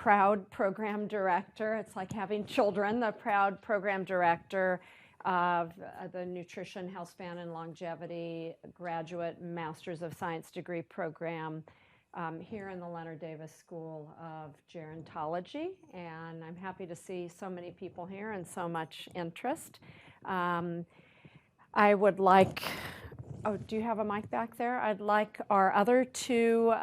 proud program director. It's like having children, the proud program director of the Nutrition, Healthspan, and Longevity Graduate Masters of Science degree program here in the Leonard Davis School of Gerontology. And I'm happy to see so many people here and so much interest. I would like, oh, do you have a mic back there? I'd like our other two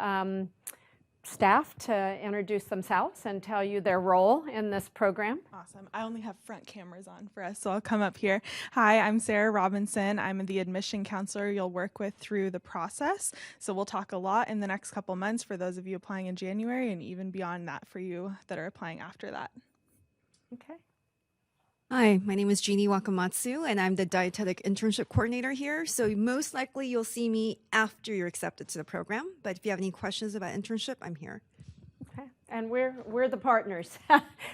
staff to introduce themselves and tell you their role in this program. Awesome. I only have front cameras on for us, so I'll come up here. Hi, I'm Sarah Robinson. I'm the admission counselor you'll work with through the process. So we'll talk a lot in the next couple months for those of you applying in January and even beyond that for you that are applying after that. Okay. Hi, my name is Jeannie Wakamatsu, and I'm the dietetic internship coordinator here. So most likely you'll see me after you're accepted to the program. But if you have any questions about internship, I'm here. Okay. And we're the partners.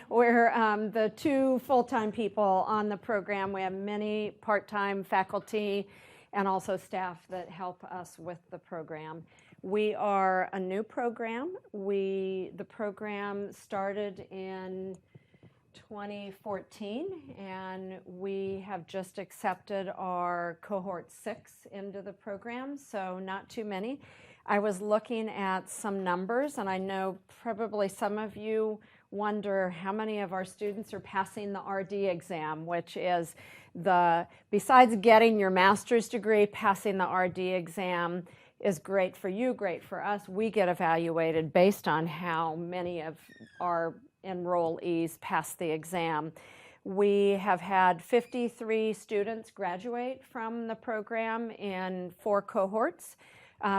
We're the two full-time people on the program. We have many part-time faculty and also staff that help us with the program. We are a new program. The program started in 2014, and we have just accepted our cohort 6 into the program, so not too many. I was looking at some numbers, and I know probably some of you wonder how many of our students are passing the RD exam, which is besides getting your master's degree, passing the RD exam is great for you, great for us. We get evaluated based on how many of our enrollees pass the exam. We have had 53 students graduate from the program in 4 cohorts.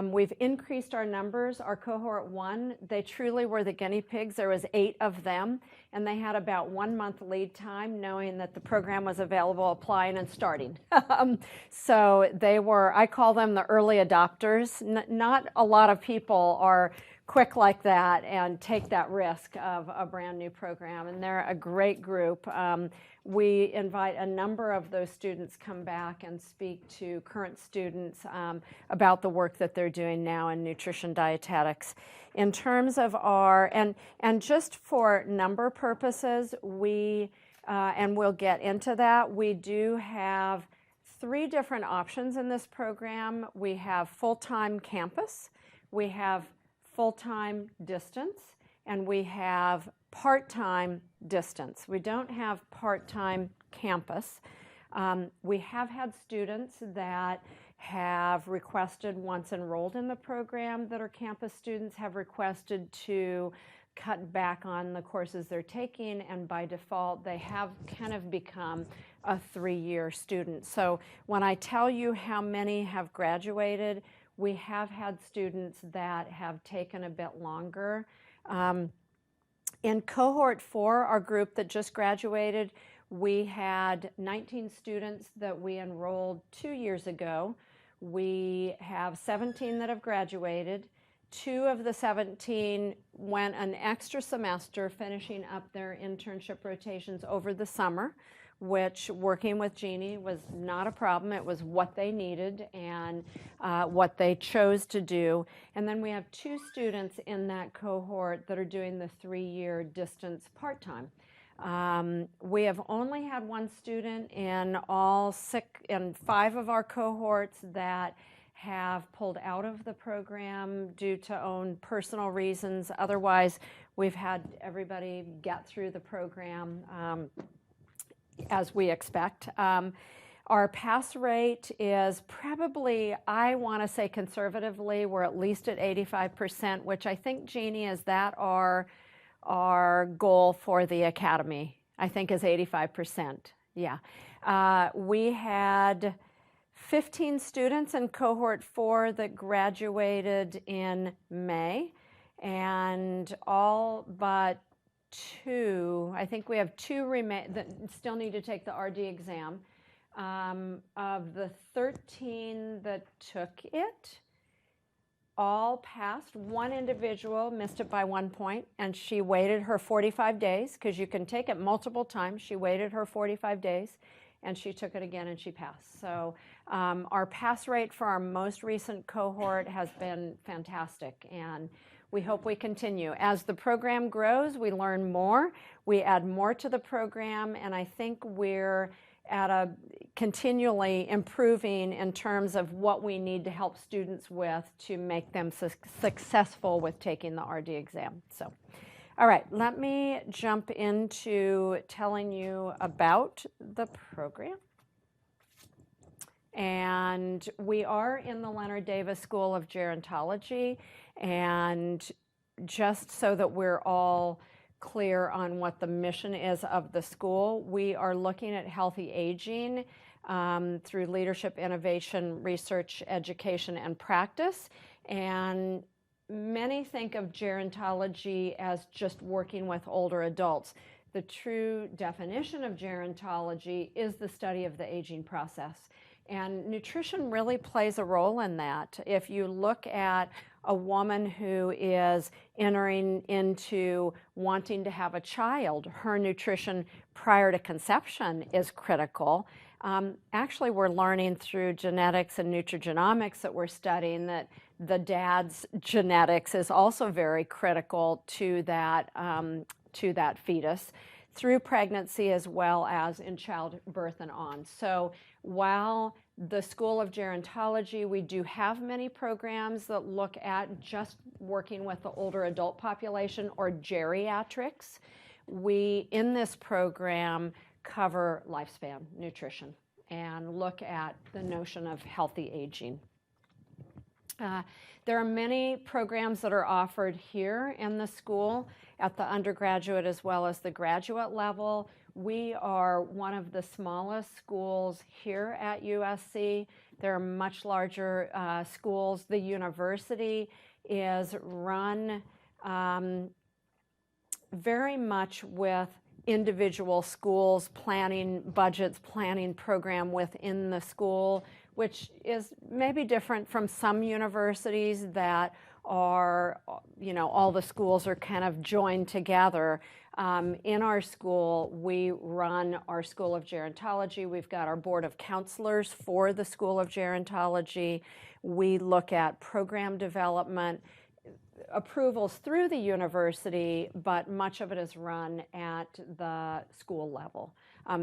We've increased our numbers. Our cohort 1, they truly were the guinea pigs. There was 8 of them, and they had about 1 month lead time knowing that the program was available, applying and starting. So they were, I call them the early adopters. Not a lot of people are quick like that and take that risk of a brand new program, and they're a great group. We invite a number of those students come back and speak to current students about the work that they're doing now in nutrition dietetics. In terms of our, and just for number purposes, and we'll get into that, we do have 3 different options in this program. We have full-time campus, we have full-time distance, and we have part-time distance. We don't have part-time campus. We have had students that have requested, once enrolled in the program, that are campus students, have requested to cut back on the courses they're taking, and by default they have kind of become a 3-year student. So when I tell you how many have graduated, we have had students that have taken a bit longer. In cohort 4, our group that just graduated, we had 19 students that we enrolled 2 years ago. We have 17 that have graduated. 2 of the 17 went an extra semester finishing up their internship rotations over the summer, which working with Jeannie was not a problem. It was what they needed and what they chose to do. And then we have 2 students in that cohort that are doing the 3-year distance part-time. We have only had 1 student in in 5 of our cohorts that have pulled out of the program due to own personal reasons. Otherwise, we've had everybody get through the program as we expect. Our pass rate is probably, I want to say conservatively, we're at least at 85%, which I think, Jeannie, is that our goal for the academy, I think, is 85%. Yeah. We had 15 students in cohort 4 that graduated in May, and all but 2, I think we have 2 that still need to take the RD exam. Of the 13 that took it, all passed. 1 individual missed it by 1 point, and she waited her 45 days, because you can take it multiple times. She waited her 45 days, and she took it again, and she passed. So our pass rate for our most recent cohort has been fantastic, and we hope we continue. As the program grows, we learn more, we add more to the program, and I think we're at a continually improving in terms of what we need to help students with to make them successful with taking the RD exam. So, all right, let me jump into telling you about the program. And we are in the Leonard Davis School of Gerontology, and just so that we're all clear on what the mission is of the school, we are looking at healthy aging through leadership, innovation, research, education, and practice. And many think of gerontology as just working with older adults. The true definition of gerontology is the study of the aging process. And nutrition really plays a role in that. If you look at a woman who is entering into wanting to have a child, her nutrition prior to conception is critical. Actually, we're learning through genetics and nutrigenomics that we're studying that the dad's genetics is also very critical to that fetus through pregnancy as well as in childbirth and on. So while the School of Gerontology, we do have many programs that look at just working with the older adult population or geriatrics, we, in this program, cover lifespan nutrition and look at the notion of healthy aging. There are many programs that are offered here in the school at the undergraduate as well as the graduate level. We are one of the smallest schools here at USC. There are much larger schools. The university is run very much with individual schools planning budgets, planning program within the school, which is maybe different from some universities that are, you know, all the schools are kind of joined together. In our school, we run our School of Gerontology. We've got our board of counselors for the School of Gerontology. We look at program development, approvals through the university, but much of it is run at the school level.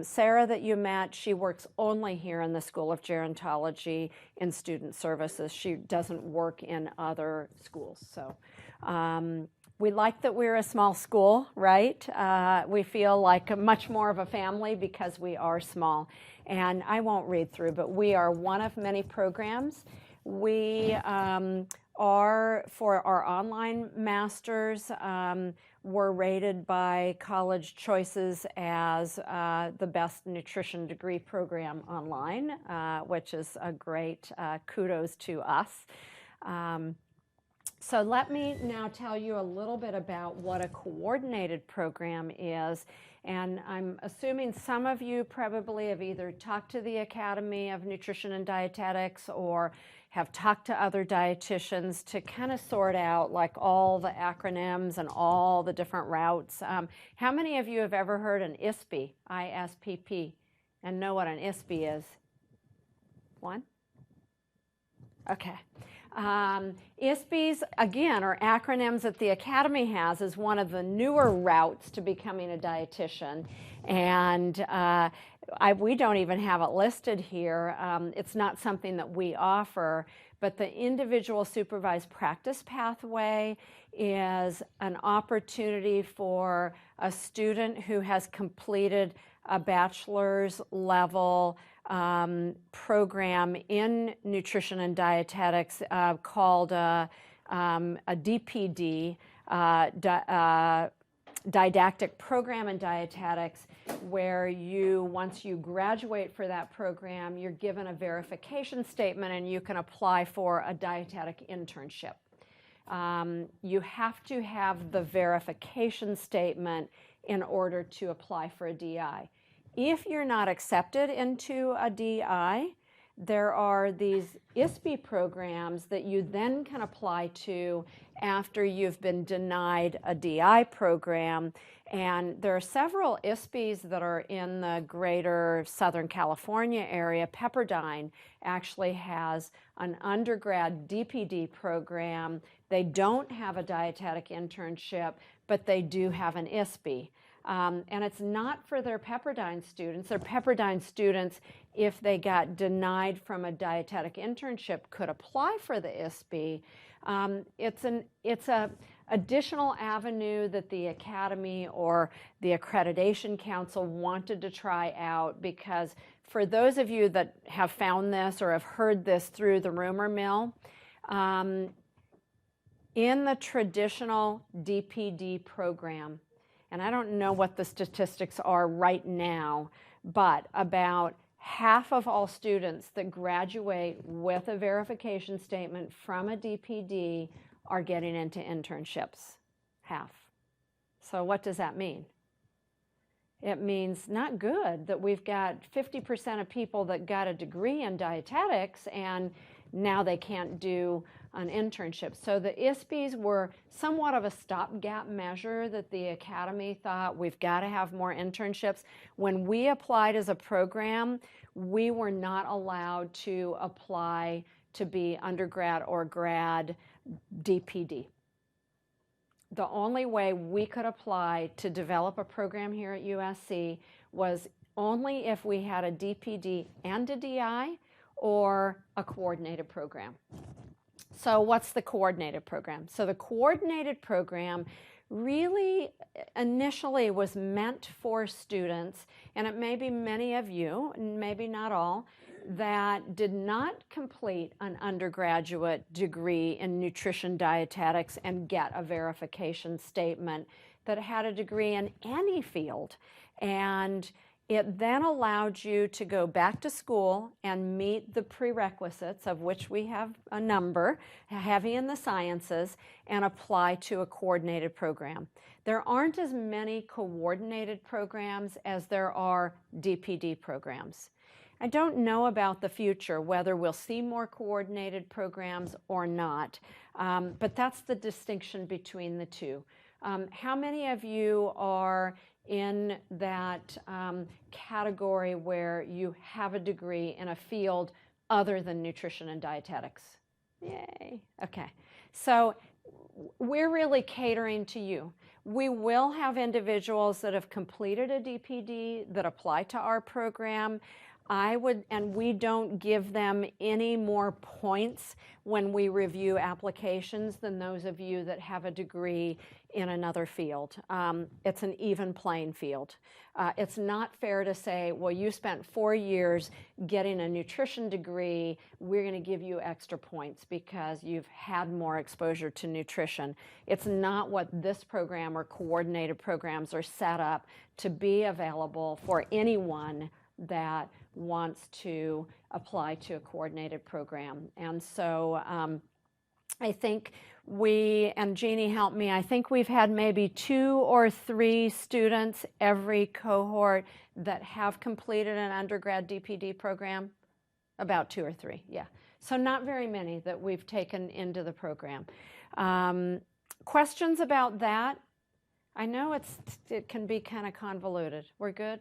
Sarah that you met, she works only here in the School of Gerontology in student services. She doesn't work in other schools. So we like that we're a small school, right? We feel like much more of a family because we are small. And I won't read through, but we are one of many programs. We are, for our online masters, were rated by College Choices as the best nutrition degree program online, which is a great kudos to us. So let me now tell you a little bit about what a coordinated program is. And I'm assuming some of you probably have either talked to the Academy of Nutrition and Dietetics or have talked to other dietitians to kind of sort out like all the acronyms and all the different routes. How many of you have ever heard an ISPP, I-S-P-P, and know what an ISPP is? One? Okay. ISPs, again, are acronyms that the Academy has as one of the newer routes to becoming a dietitian. And we don't even have it listed here. It's not something that we offer, but the individual supervised practice pathway is an opportunity for a student who has completed a bachelor's level program in nutrition and dietetics called a DPD, didactic program in dietetics, where you, once you graduate for that program, you're given a verification statement and you can apply for a dietetic internship. You have to have the verification statement in order to apply for a DI. If you're not accepted into a DI, there are these ISPI programs that you then can apply to after you've been denied a DI program. And there are several ISPIs that are in the greater Southern California area. Pepperdine actually has an undergrad DPD program They don't have a dietetic internship, but they do have an ISB. And it's not for their Pepperdine students. Their Pepperdine students, if they got denied from a dietetic internship, could apply for the ISB. It's a additional avenue that the Academy or the Accreditation Council wanted to try out, because for those of you that have found this or have heard this through the rumor mill, in the traditional DPD program, and I don't know what the statistics are right now, but about half of all students that graduate with a verification statement from a DPD are getting into internships. Half. So what does that mean? It means not good, that we've got 50% of people that got a degree in dietetics and now they can't do an internship. So the ISBs were somewhat of a stopgap measure that the Academy thought we've got to have more internships. When we applied as a program, we were not allowed to apply to be undergrad or grad DPD. The only way we could apply to develop a program here at USC was only if we had a DPD and a DI or a coordinated program. So what's the coordinated program? So the coordinated program really initially was meant for students, and it may be many of you, and maybe not all, that did not complete an undergraduate degree in nutrition dietetics and get a verification statement, that had a degree in any field. And it then allowed you to go back to school and meet the prerequisites, of which we have a number, heavy in the sciences, and apply to a coordinated program. There aren't as many coordinated programs as there are DPD programs. I don't know about the future, whether we'll see more coordinated programs or not, but that's the distinction between the two. How many of you are in that category where you have a degree in a field other than nutrition and dietetics? Yay. Okay. So we're really catering to you. We will have individuals that have completed a DPD that apply to our program. And we don't give them any more points when we review applications than those of you that have a degree in another field. It's an even playing field. It's not fair to say, well, you spent 4 years getting a nutrition degree, we're going to give you extra points because you've had more exposure to nutrition. It's not what this program or coordinated programs are set up to be available for anyone that wants to apply to a coordinated program. And so I think and Jeannie helped me, I think we've had maybe 2 or 3 students every cohort that have completed an undergrad DPD program. About 2 or 3, yeah. So not very many that we've taken into the program. Questions about that? I know it can be kind of convoluted. We're good?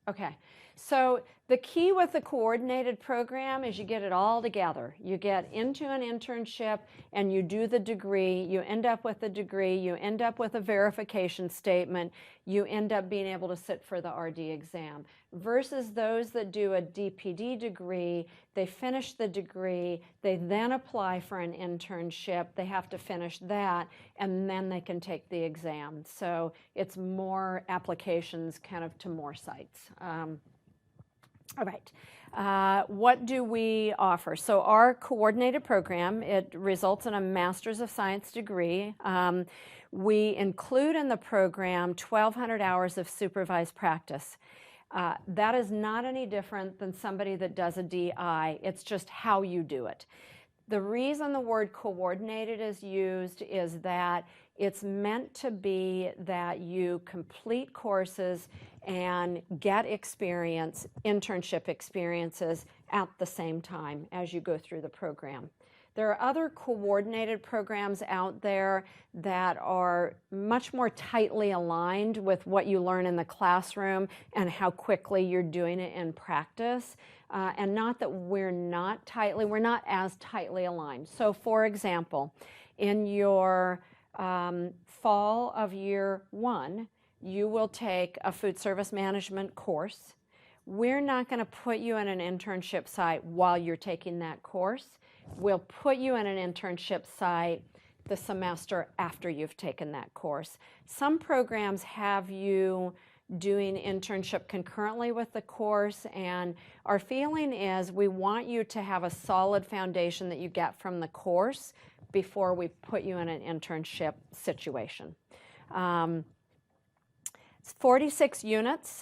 Okay, so the key with the coordinated program is you get it all together. You get into an internship and you do the degree, you end up with a degree, you end up with a verification statement, you end up being able to sit for the RD exam. Versus those that do a DPD degree, they finish the degree, they then apply for an internship, they have to finish that, and then they can take the exam. So it's more applications kind of to more sites. All right, what do we offer? So our coordinated program, it results in a Master's of Science degree. We include in the program 1,200 hours of supervised practice. That is not any different than somebody that does a DI. It's just how you do it. The reason the word coordinated is used is that it's meant to be that you complete courses and get experience, internship experiences at the same time as you go through the program. There are other coordinated programs out there that are much more tightly aligned with what you learn in the classroom and how quickly you're doing it in practice. And not that we're not as tightly aligned. So for example, in your fall of year 1, you will take a food service management course. We're not going to put you in an internship site while you're taking that course. We'll put you in an internship site the semester after you've taken that course. Some programs have you doing internship concurrently with the course, and our feeling is we want you to have a solid foundation that you get from the course before we put you in an internship situation. It's 46 units.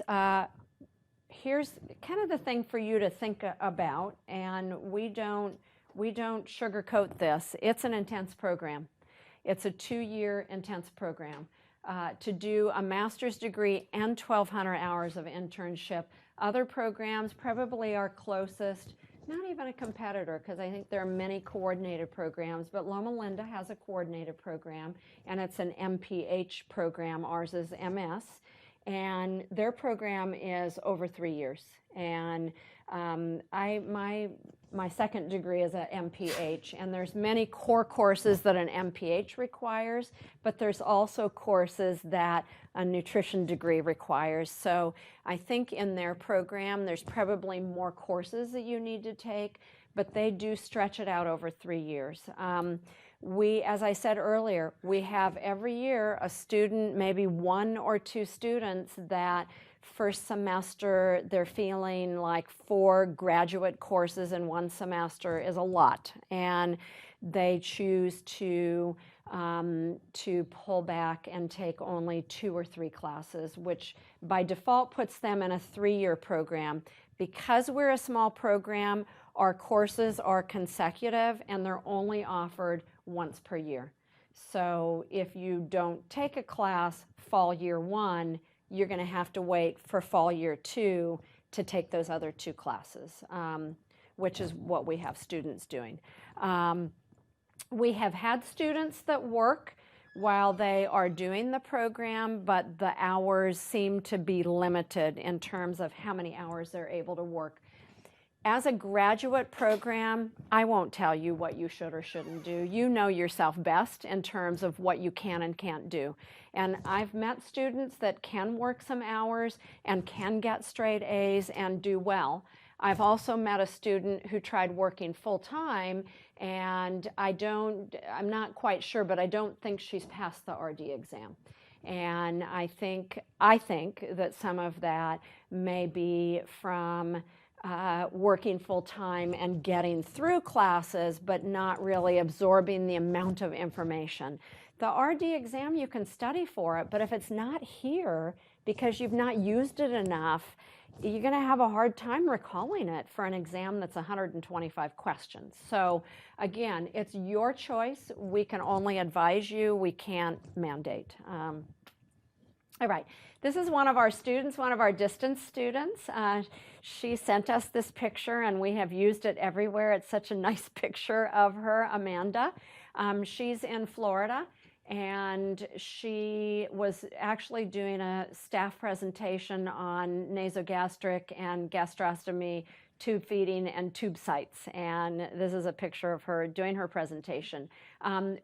Here's kind of the thing for you to think about, and we don't sugarcoat this. It's an intense program. It's a 2-year intense program. To do a master's degree and 1,200 hours of internship. Other programs, probably our closest, not even a competitor, because I think there are many coordinated programs, but Loma Linda has a coordinated program, and it's an MPH program. Ours is MS, and their program is over 3 years. And my second degree is at MPH, and there's many core courses that an MPH requires, but there's also courses that a nutrition degree requires. So I think in their program there's probably more courses that you need to take, but they do stretch it out over 3 years. As I said earlier, we have every year a student, maybe 1 or 2 students that first semester they're feeling like 4 graduate courses in 1 semester is a lot, and they choose to pull back and take only 2 or 3 classes, which by default puts them in a 3-year program. Because we're a small program, our courses are consecutive and they're only offered once per year. So if you don't take a class fall year 1, you're going to have to wait for fall year 2 to take those other 2 classes, which is what we have students doing. We have had students that work while they are doing the program, but the hours seem to be limited in terms of how many hours they're able to work. As a graduate program, I won't tell you what you should or shouldn't do. You know yourself best in terms of what you can and can't do. And I've met students that can work some hours and can get straight A's and do well. I've also met a student who tried working full-time, and I'm not quite sure, but I don't think she's passed the RD exam. And I think that some of that may be from working full-time and getting through classes, but not really absorbing the amount of information. The RD exam, you can study for it, but if it's not here because you've not used it enough, you're going to have a hard time recalling it for an exam that's 125 questions. So again, it's your choice. We can only advise you. We can't mandate. All right, this is one of our students, one of our distance students. She sent us this picture, and we have used it everywhere. It's such a nice picture of her, Amanda. She's in Florida, and she was actually doing a staff presentation on nasogastric and gastrostomy, tube feeding, and tube sites. And this is a picture of her doing her presentation.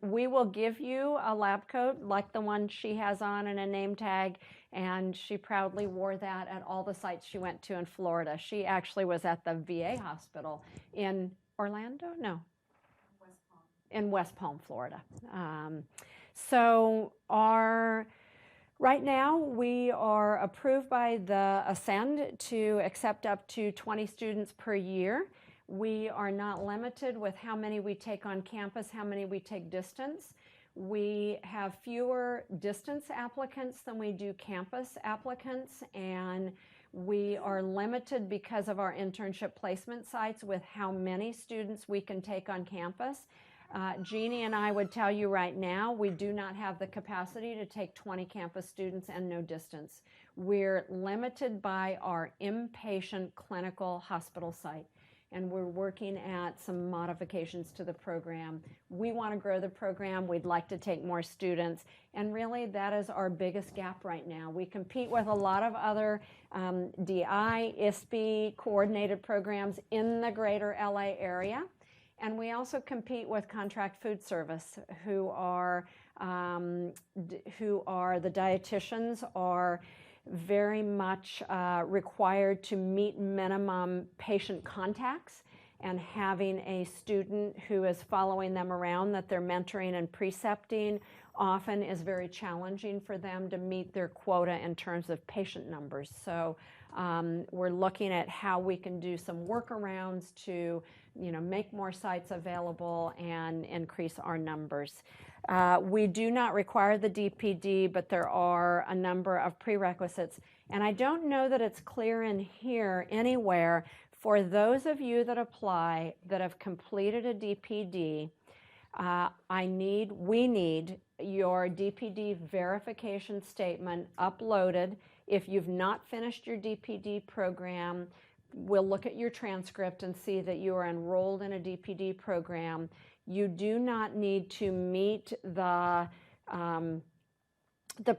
We will give you a lab coat like the one she has on and a name tag, and she proudly wore that at all the sites she went to in Florida. She actually was at the VA hospital in Orlando? No. West Palm. In West Palm, Florida. Right now, we are approved by the Ascend to accept up to 20 students per year. We are not limited with how many we take on campus, how many we take distance. We have fewer distance applicants than we do campus applicants, and we are limited because of our internship placement sites with how many students we can take on campus. Jeannie and I would tell you right now, we do not have the capacity to take 20 campus students and no distance. We're limited by our inpatient clinical hospital site, and we're working at some modifications to the program. We want to grow the program. We'd like to take more students, and really that is our biggest gap right now. We compete with a lot of other DI, ISP coordinated programs in the greater LA area. And we also compete with contract food service, who are the dietitians are very much required to meet minimum patient contacts, and having a student who is following them around that they're mentoring and precepting often is very challenging for them to meet their quota in terms of patient numbers. So we're looking at how we can do some workarounds to make more sites available and increase our numbers. We do not require the DPD, but there are a number of prerequisites. And I don't know that it's clear in here anywhere. For those of you that apply that have completed a DPD, we need your DPD verification statement uploaded. If you've not finished your DPD program, we'll look at your transcript and see that you are enrolled in a DPD program. You do not need to meet the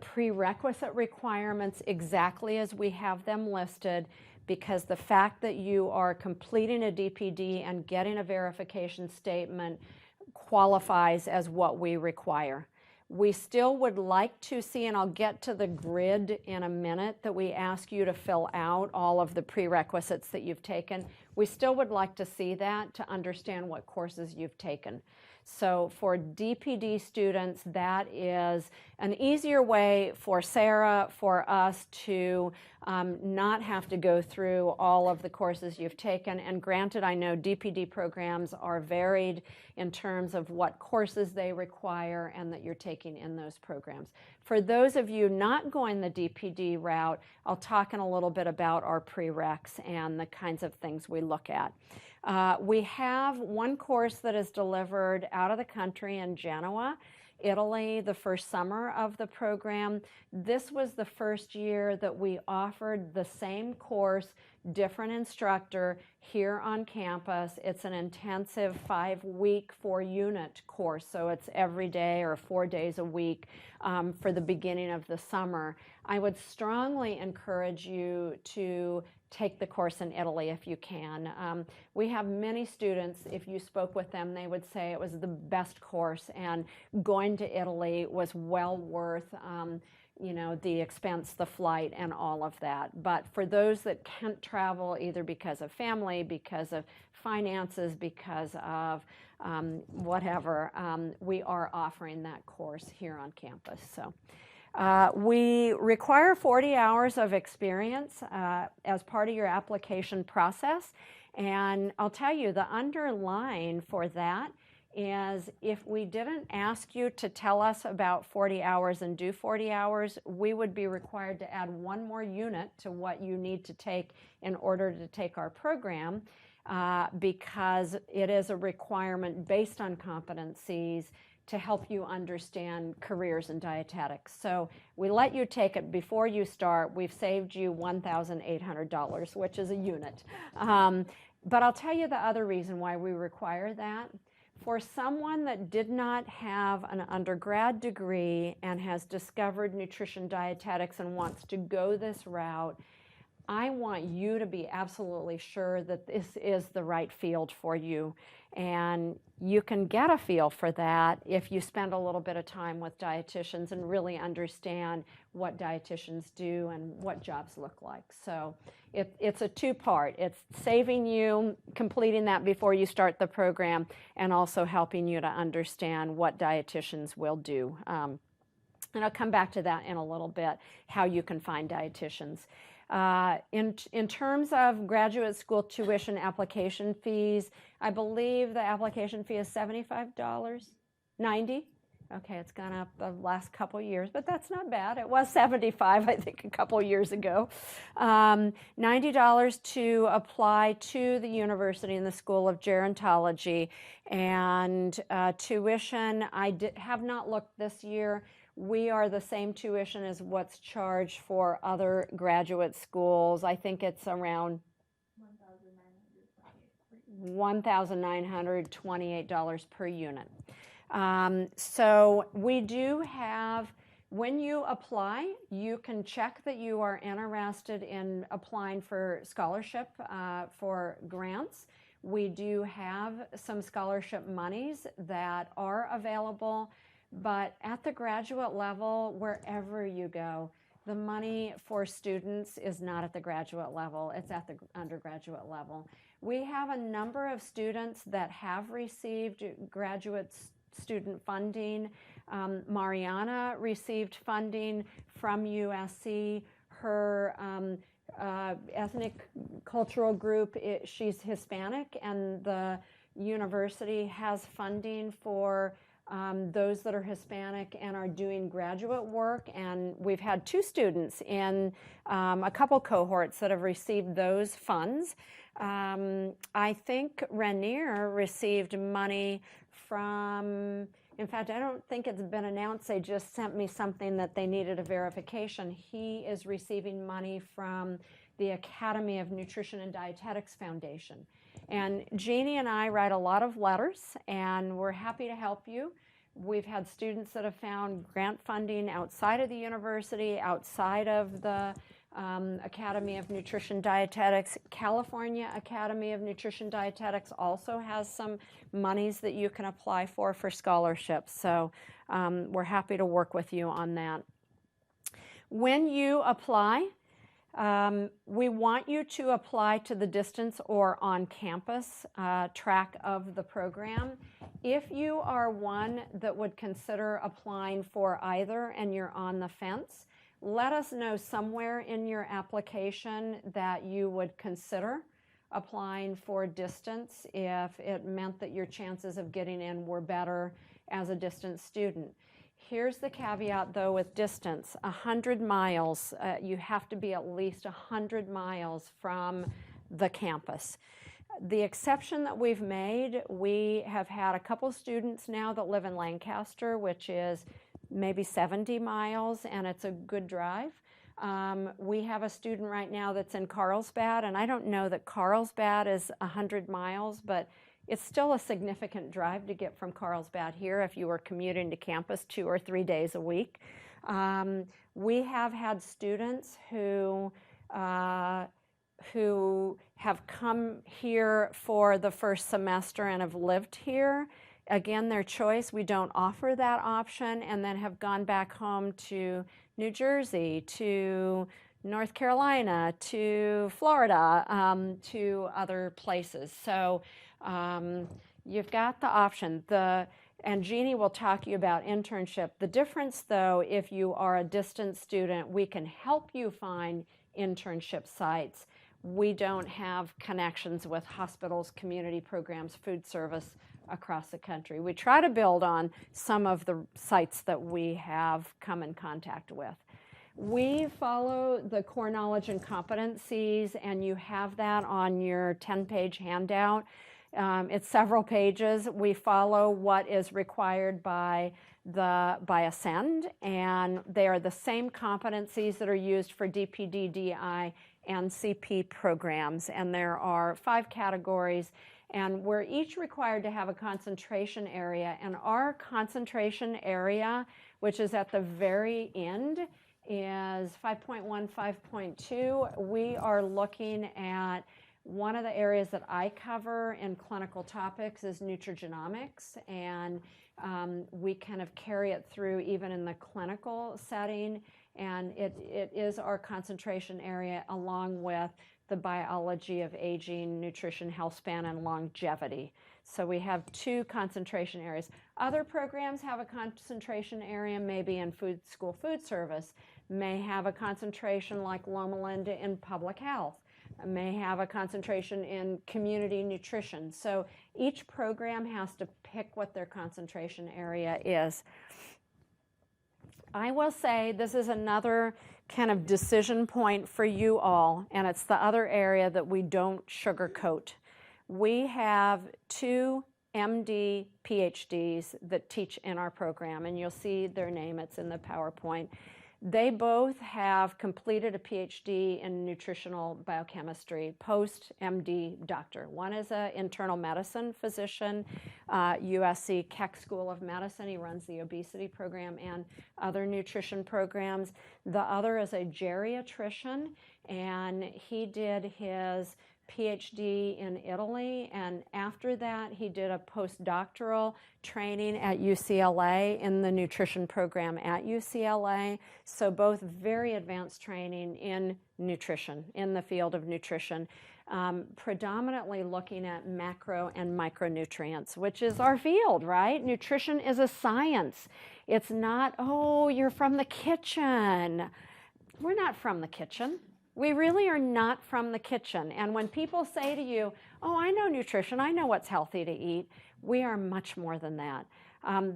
prerequisite requirements exactly as we have them listed, because the fact that you are completing a DPD and getting a verification statement qualifies as what we require. We still would like to see, and I'll get to the grid in a minute, that we ask you to fill out all of the prerequisites that you've taken. We still would like to see that to understand what courses you've taken. So for DPD students, that is an easier way for Sarah, for us to not have to go through all of the courses you've taken. And granted, I know DPD programs are varied in terms of what courses they require and that you're taking in those programs. For those of you not going the DPD route, I'll talk in a little bit about our prereqs and the kinds of things we look at. We have one course that is delivered out of the country in Genoa, Italy, the first summer of the program. This was the first year that we offered the same course, different instructor, here on campus. It's an intensive 5-week, 4-unit course, so it's every day or 4 days a week for the beginning of the summer. I would strongly encourage you to take the course in Italy if you can. We have many students, if you spoke with them, they would say it was the best course, and going to Italy was well worth the expense, the flight, and all of that. But for those that can't travel, either because of family, because of finances, because of whatever, we are offering that course here on campus. So. We require 40 hours of experience as part of your application process. And I'll tell you, the underline for that is if we didn't ask you to tell us about 40 hours and do 40 hours, we would be required to add one more unit to what you need to take in order to take our program, because it is a requirement based on competencies to help you understand careers in dietetics. So we let you take it before you start. We've saved you $1,800, which is a unit. But I'll tell you the other reason why we require that. For someone that did not have an undergrad degree and has discovered nutrition dietetics and wants to go this route, I want you to be absolutely sure that this is the right field for you. And you can get a feel for that if you spend a little bit of time with dietitians and really understand what dietitians do and what jobs look like. So it's a two-part. It's saving you, completing that before you start the program, and also helping you to understand what dietitians will do. And I'll come back to that in a little bit, how you can find dietitians. In terms of graduate school tuition application fees, I believe the application fee is $75, $90. Okay, it's gone up the last couple years, but that's not bad. It was $75, I think, a couple years ago. $90 to apply to the university in the School of Gerontology, and tuition, have not looked this year. We are the same tuition as what's charged for other graduate schools. I think it's around $1,928 per unit. So we do have, when you apply, you can check that you are interested in applying for scholarship for grants. We do have some scholarship monies that are available, but at the graduate level, wherever you go, the money for students is not at the graduate level, it's at the undergraduate level. We have a number of students that have received graduate student funding. Mariana received funding from USC. Her ethnic cultural group, she's Hispanic, and the university has funding for those that are Hispanic and are doing graduate work, and we've had 2 students in a couple cohorts that have received those funds. I think Rainier received money from, in fact, I don't think it's been announced, they just sent me something that they needed a verification. He is receiving money from the Academy of Nutrition and Dietetics Foundation. And Jeannie and I write a lot of letters, and we're happy to help you. We've had students that have found grant funding outside of the university, outside of the Academy of Nutrition Dietetics. California Academy of Nutrition Dietetics also has some monies that you can apply for scholarships. So we're happy to work with you on that. When you apply, we want you to apply to the distance or on-campus track of the program. If you are one that would consider applying for either and you're on the fence, let us know somewhere in your application that you would consider applying for distance if it meant that your chances of getting in were better as a distance student. Here's the caveat, though, with distance. 100 miles, you have to be at least 100 miles from the campus. The exception that we've made, we have had a couple students now that live in Lancaster, which is maybe 70 miles, and it's a good drive. We have a student right now that's in Carlsbad, and I don't know that Carlsbad is 100 miles, but it's still a significant drive to get from Carlsbad here if you were commuting to campus 2 or 3 days a week. We have had students who have come here for the first semester and have lived here. Again, their choice, we don't offer that option, and then have gone back home to New Jersey, to North Carolina, to Florida, to other places. So you've got the option. And Jeannie will talk to you about internship. The difference, though, if you are a distance student, we can help you find internship sites. We don't have connections with hospitals, community programs, food service across the country. We try to build on some of the sites that we have come in contact with. We follow the core knowledge and competencies, and you have that on your 10-page handout. It's several pages. We follow what is required by Ascend, and they are the same competencies that are used for DPD, DI, and CP programs. And there are 5 categories, and we're each required to have a concentration area. And our concentration area, which is at the very end, is 5.1, 5.2. We are looking at one of the areas that I cover in clinical topics is nutrigenomics, and we kind of carry it through even in the clinical setting, and it is our concentration area along with the biology of aging, nutrition, healthspan, and longevity. So we have 2 concentration areas. Other programs have a concentration area maybe in school food service, may have a concentration like Loma Linda in public health, may have a concentration in community nutrition. So each program has to pick what their concentration area is. I will say this is another kind of decision point for you all, and it's the other area that we don't sugarcoat. We have 2 MD PhDs that teach in our program, and you'll see their name, it's in the PowerPoint. They both have completed a PhD in nutritional biochemistry, post-MD doctor. One is an internal medicine physician, USC Keck School of Medicine. He runs the obesity program and other nutrition programs. The other is a geriatrician, and he did his PhD in Italy, and after that he did a postdoctoral training at UCLA in the nutrition program at UCLA. So both very advanced training in nutrition, in the field of nutrition, predominantly looking at macro and micronutrients, which is our field, right? Nutrition is a science. It's not, oh, you're from the kitchen. We're not from the kitchen. We really are not from the kitchen. And when people say to you, oh, I know nutrition, I know what's healthy to eat, we are much more than that.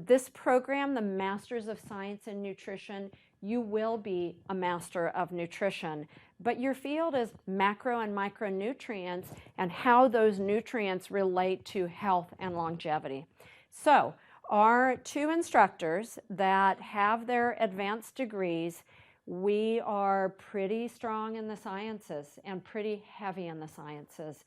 This program, the Masters of Science in Nutrition, you will be a master of nutrition, but your field is macro and micronutrients and how those nutrients relate to health and longevity. So our two instructors that have their advanced degrees, we are pretty strong in the sciences and pretty heavy in the sciences.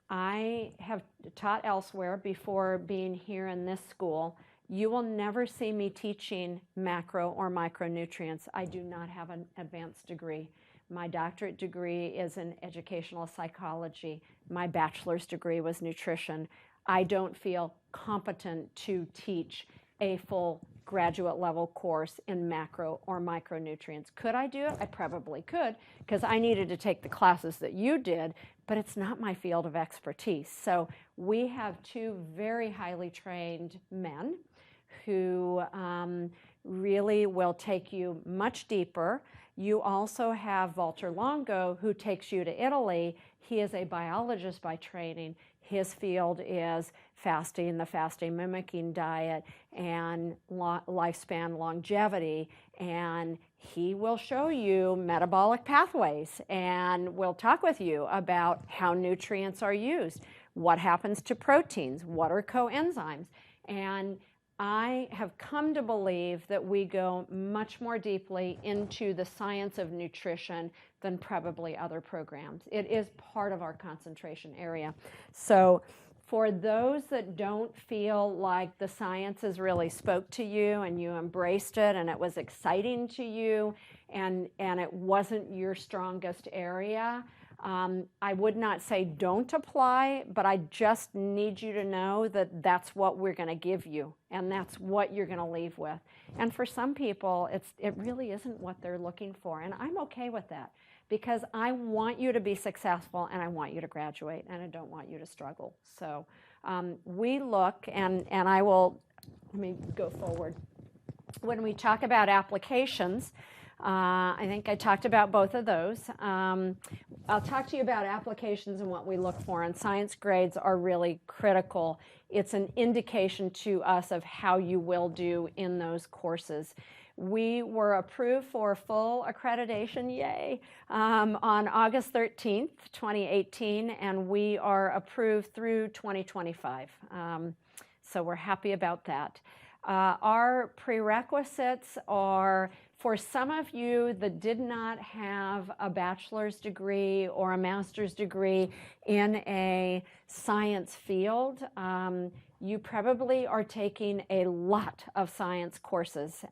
I have taught elsewhere before being here in this school. You will never see me teaching macro or micronutrients. I do not have an advanced degree. My doctorate degree is in educational psychology. My bachelor's degree was nutrition. I don't feel competent to teach a full graduate level course in macro or micronutrients. Could I do it? I probably could, because I needed to take the classes that you did, but it's not my field of expertise. So we have two very highly trained men who really will take you much deeper. You also have Walter Longo, who takes you to Italy. He is a biologist by training. His field is fasting, the fasting mimicking diet, and lifespan longevity. And he will show you metabolic pathways and will talk with you about how nutrients are used, what happens to proteins, what are coenzymes. And I have come to believe that we go much more deeply into the science of nutrition than probably other programs. It is part of our concentration area. So for those that don't feel like the sciences really spoke to you and you embraced it and it was exciting to you and it wasn't your strongest area, I would not say don't apply, but I just need you to know that that's what we're going to give you and that's what you're going to leave with. And for some people, it really isn't what they're looking for, and I'm okay with that because I want you to be successful and I want you to graduate and I don't want you to struggle. So we look, and I will, let me go forward. When we talk about applications, I think I talked about both of those. I'll talk to you about applications and what we look for, and science grades are really critical. It's an indication to us of how you will do in those courses. We were approved for full accreditation, yay, on August 13th, 2018, and we are approved through 2025. So we're happy about that. Our prerequisites are, for some of you that did not have a bachelor's degree or a master's degree in a science field, you probably are taking a lot of science courses,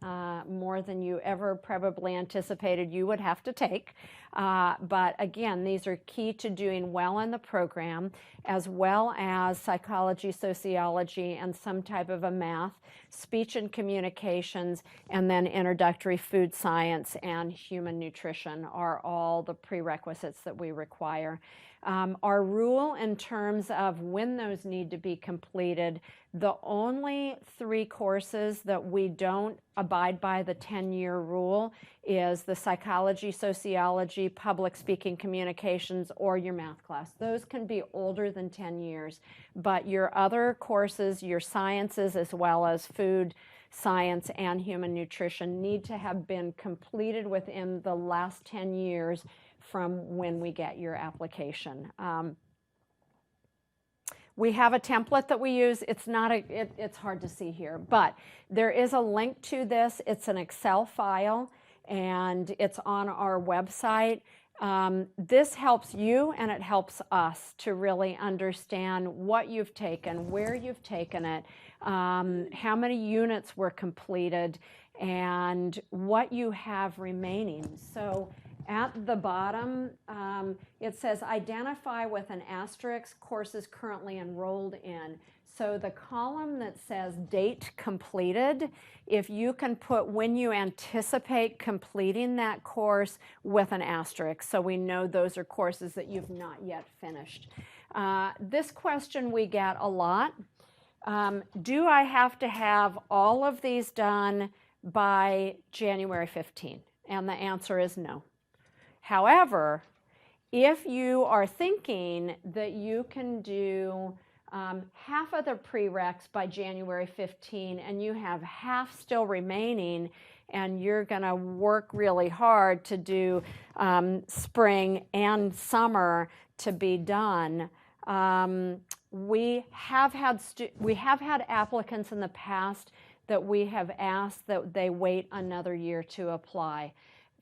more than you ever probably anticipated you would have to take. But again, these are key to doing well in the program, as well as psychology, sociology, and some type of a math, speech and communications, and then introductory food science and human nutrition are all the prerequisites that we require. Our rule in terms of when those need to be completed, the only 3 courses that we don't abide by the 10-year rule is the psychology, sociology, public speaking, communications, or your math class. Those can be older than 10 years, but your other courses, your sciences, as well as food science and human nutrition, need to have been completed within the last 10 years from when we get your application. We have a template that we use. It's not it's hard to see here, but there is a link to this. It's an Excel file, and it's on our website. This helps you and it helps us to really understand what you've taken, where you've taken it, how many units were completed, and what you have remaining. So at the bottom, it says identify with an asterisk courses currently enrolled in. So the column that says date completed, if you can put when you anticipate completing that course with an asterisk, so we know those are courses that you've not yet finished. This question we get a lot. Do I have to have all of these done by January 15? And the answer is no. However, if you are thinking that you can do half of the prereqs by January 15 and you have half still remaining and you're going to work really hard to do spring and summer to be done, we have had applicants in the past that we have asked that they wait another year to apply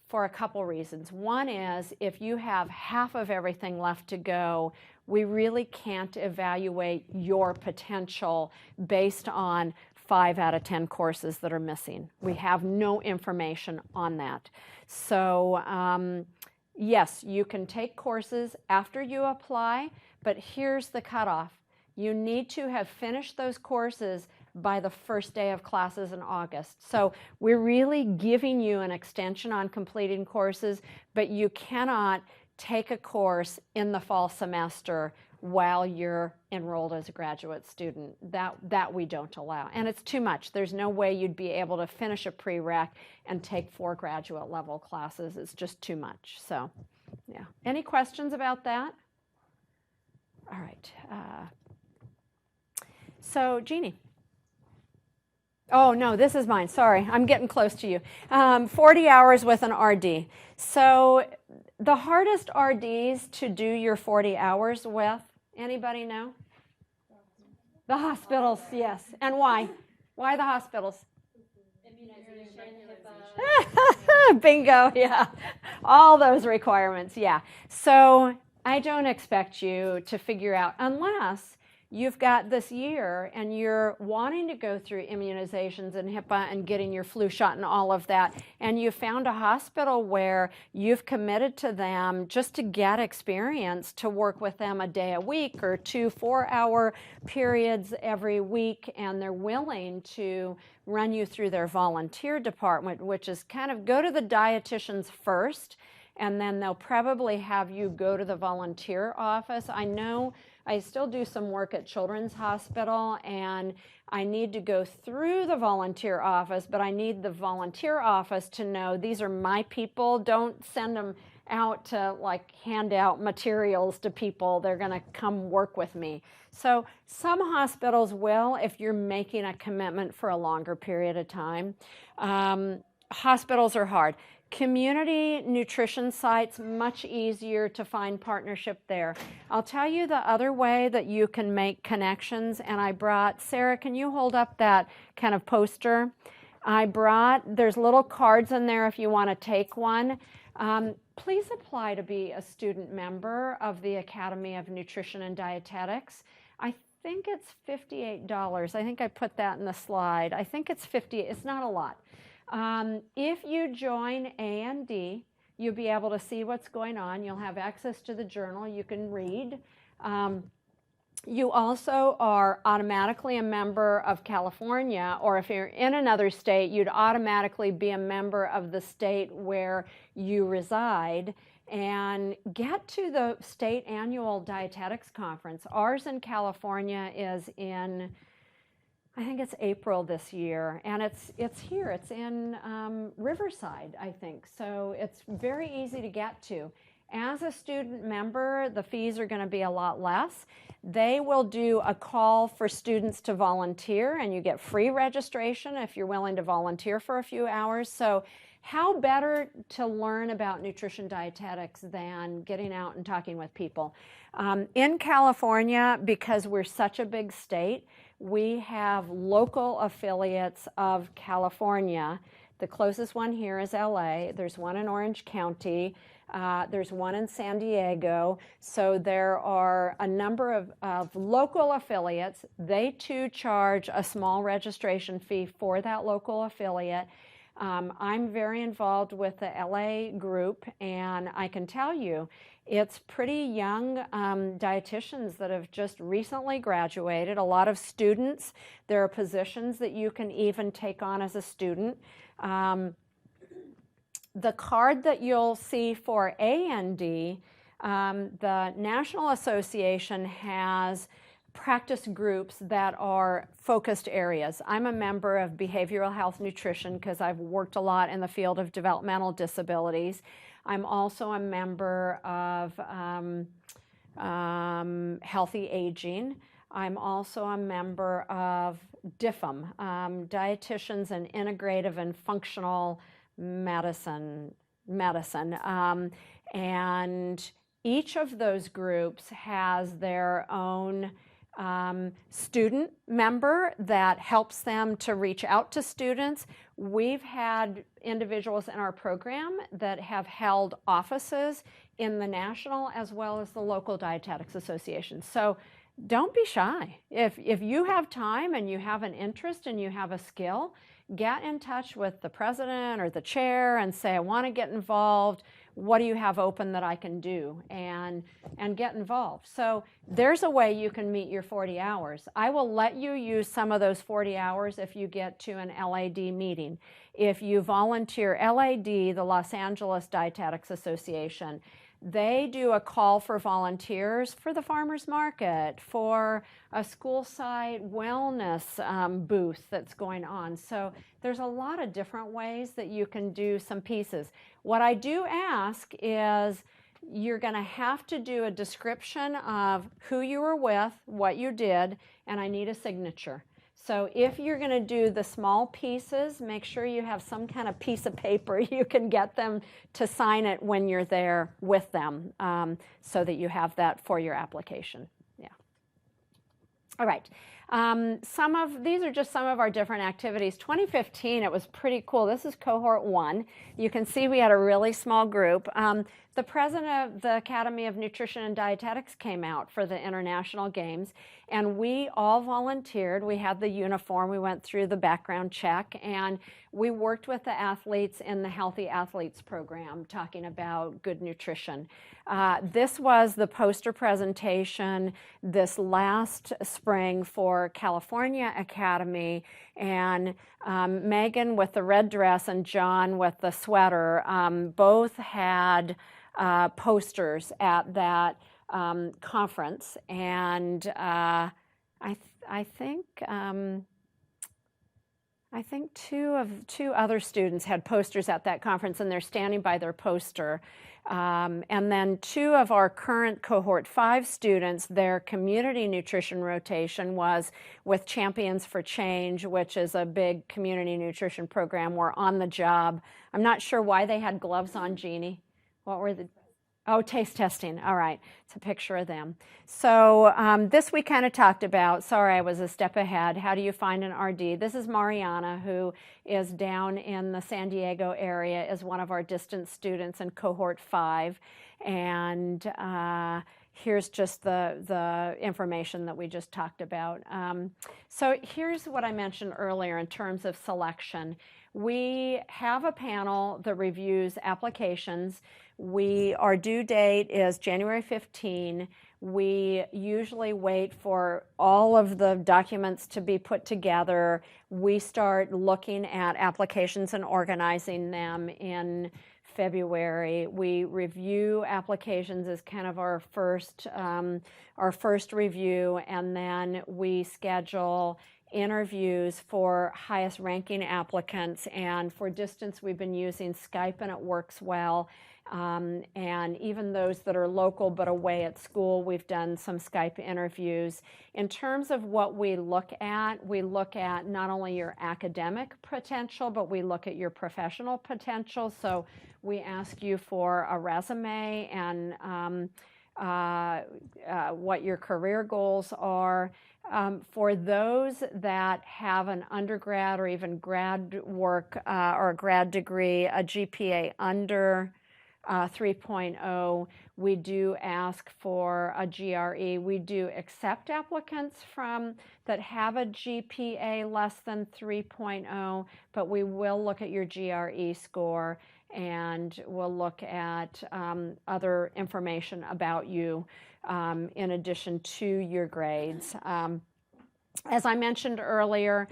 for a couple reasons. One is if you have half of everything left to go, we really can't evaluate your potential based on 5 out of 10 courses that are missing. We have no information on that. So yes, you can take courses after you apply, but here's the cutoff. You need to have finished those courses by the first day of classes in August. So we're really giving you an extension on completing courses, but you cannot take a course in the fall semester while you're enrolled as a graduate student. That we don't allow. And it's too much. There's no way you'd be able to finish a prereq and take 4 graduate level classes. It's just too much. So yeah. Any questions about that? All right. So Jeannie. Oh, no, this is mine. Sorry, I'm getting close to you. 40 hours with an RD. So the hardest RDs to do your 40 hours with, anybody know? The hospitals, yes. And why? Why the hospitals? Bingo, yeah. All those requirements, yeah. So I don't expect you to figure out, unless you've got this year and you're wanting to go through immunizations and HIPAA and getting your flu shot and all of that, and you found a hospital where you've committed to them just to get experience to work with them a day a week or 2 4-hour periods every week, and they're willing to run you through their volunteer department, which is kind of go to the dietitians first, and then they'll probably have you go to the volunteer office. I know I still do some work at Children's Hospital, and I need to go through the volunteer office, but I need the volunteer office to know these are my people. Don't send them out to like hand out materials to people. They're going to come work with me. So some hospitals will, if you're making a commitment for a longer period of time. Hospitals are hard. Community nutrition sites, much easier to find partnership there. I'll tell you the other way that you can make connections, and I brought, Sarah, can you hold up that kind of poster? There's little cards in there if you want to take one. Please apply to be a student member of the Academy of Nutrition and Dietetics. I think it's $58. I think I put that in the slide. I think it's $50. It's not a lot. If you join A&D, you'll be able to see what's going on. You'll have access to the journal. You can read. You also are automatically a member of California, or if you're in another state, you'd automatically be a member of the state where you reside, and get to the state annual dietetics conference. Ours in California is in, I think it's April this year, and it's here. It's in Riverside, I think. So it's very easy to get to. As a student member, the fees are going to be a lot less. They will do a call for students to volunteer, and you get free registration if you're willing to volunteer for a few hours. So how better to learn about nutrition dietetics than getting out and talking with people? In California, because we're such a big state, we have local affiliates of California. The closest one here is LA. There's one in Orange County. There's one in San Diego. So there are a number of local affiliates. They too charge a small registration fee for that local affiliate. I'm very involved with the LA group, and I can tell you it's pretty young dietitians that have just recently graduated, a lot of students. There are positions that you can even take on as a student. The card that you'll see for AND, the National Association has practice groups that are focused areas. I'm a member of Behavioral Health Nutrition because I've worked a lot in the field of developmental disabilities. I'm also a member of Healthy Aging. I'm also a member of DIFM, Dietitians and Integrative and Functional Medicine. And each of those groups has their own student member that helps them to reach out to students. We've had individuals in our program that have held offices in the national as well as the local dietetics associations. So don't be shy. If you have time and you have an interest and you have a skill, get in touch with the president or the chair and say, I want to get involved. What do you have open that I can do? And get involved. So there's a way you can meet your 40 hours. I will let you use some of those 40 hours if you get to an LAD meeting. If you volunteer, LAD, the Los Angeles Dietetics Association, they do a call for volunteers for the farmers market, for a school site wellness booth that's going on. So there's a lot of different ways that you can do some pieces. What I do ask is you're going to have to do a description of who you were with, what you did, and I need a signature. So if you're going to do the small pieces, make sure you have some kind of piece of paper you can get them to sign it when you're there with them, so that you have that for your application. Yeah. All right. These are just some of our different activities. 2015, it was pretty cool. This is cohort 1. You can see we had a really small group. The president of the Academy of Nutrition and Dietetics came out for the international games, and we all volunteered. We had the uniform. We went through the background check, and we worked with the athletes in the Healthy Athletes program, talking about good nutrition. This was the poster presentation this last spring for California Academy, and Megan with the red dress and John with the sweater both had posters at that conference, and I think two other students had posters at that conference, and they're standing by their poster. And then 2 of our current cohort 5 students, their community nutrition rotation was with Champions for Change, which is a big community nutrition program. We're on the job. I'm not sure why they had gloves on, Jeannie. What were the... Oh, taste testing. All right. It's a picture of them. So this we kind of talked about. Sorry, I was a step ahead. How do you find an RD? This is Mariana, who is down in the San Diego area, is one of our distance students in cohort 5. And here's just the information that we just talked about. So here's what I mentioned earlier in terms of selection. We have a panel that reviews applications. Our due date is January 15. We usually wait for all of the documents to be put together. We start looking at applications and organizing them in February. We review applications as kind of our first review, and then we schedule interviews for highest ranking applicants. And for distance, we've been using Skype, and it works well. And even those that are local but away at school, we've done some Skype interviews. In terms of what we look at not only your academic potential, but we look at your professional potential. So we ask you for a resume and what your career goals are. For those that have an undergrad or even grad work or a grad degree, a GPA under 3.0. We do ask for a GRE. We do accept applicants that have a GPA less than 3.0, but we will look at your GRE score, and we'll look at other information about you in addition to your grades. As I mentioned earlier,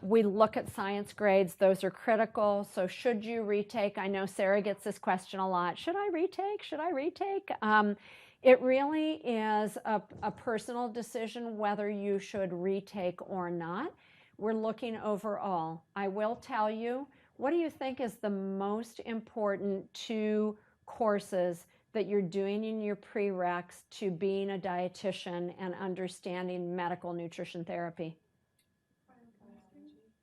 we look at science grades. Those are critical. So should you retake? I know Sarah gets this question a lot. Should I retake? Should I retake? It really is a personal decision whether you should retake or not. We're looking overall. I will tell you, what do you think is the most important 2 courses that you're doing in your prereqs to being a dietitian and understanding medical nutrition therapy?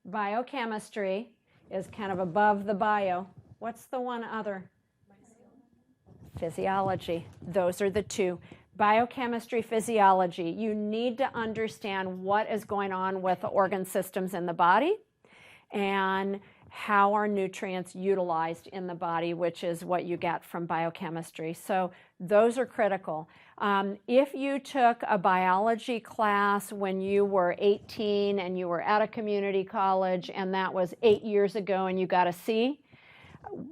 Biochemistry is kind of above the bio. What's the one other? Physiology. Those are the 2. Biochemistry, physiology. You need to understand what is going on with the organ systems in the body and how are nutrients utilized in the body, which is what you get from biochemistry. So those are critical. If you took a biology class when you were 18 and you were at a community college and that was 8 years ago and you got a C,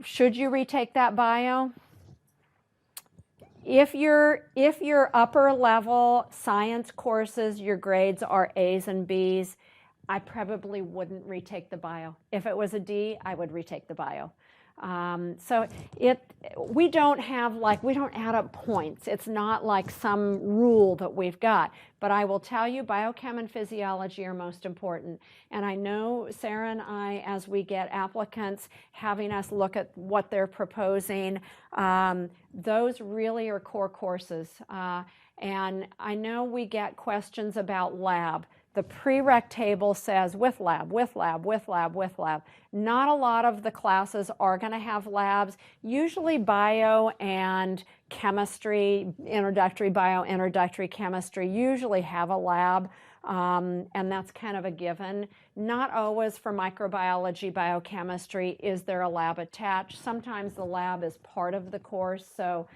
should you retake that bio? If your upper level science courses, your grades are A's and B's, I probably wouldn't retake the bio. If it was a D, I would retake the bio. So we don't add up points. It's not like some rule that we've got. But I will tell you, biochem and physiology are most important. And I know Sarah and I, as we get applicants, having us look at what they're proposing, those really are core courses. And I know we get questions about lab. The prereq table says with lab, with lab, with lab, with lab. Not a lot of the classes are going to have labs. Usually bio and chemistry, introductory bio, introductory chemistry usually have a lab, and that's kind of a given. Not always for microbiology, biochemistry is there a lab attached. Sometimes the lab is part of the course. So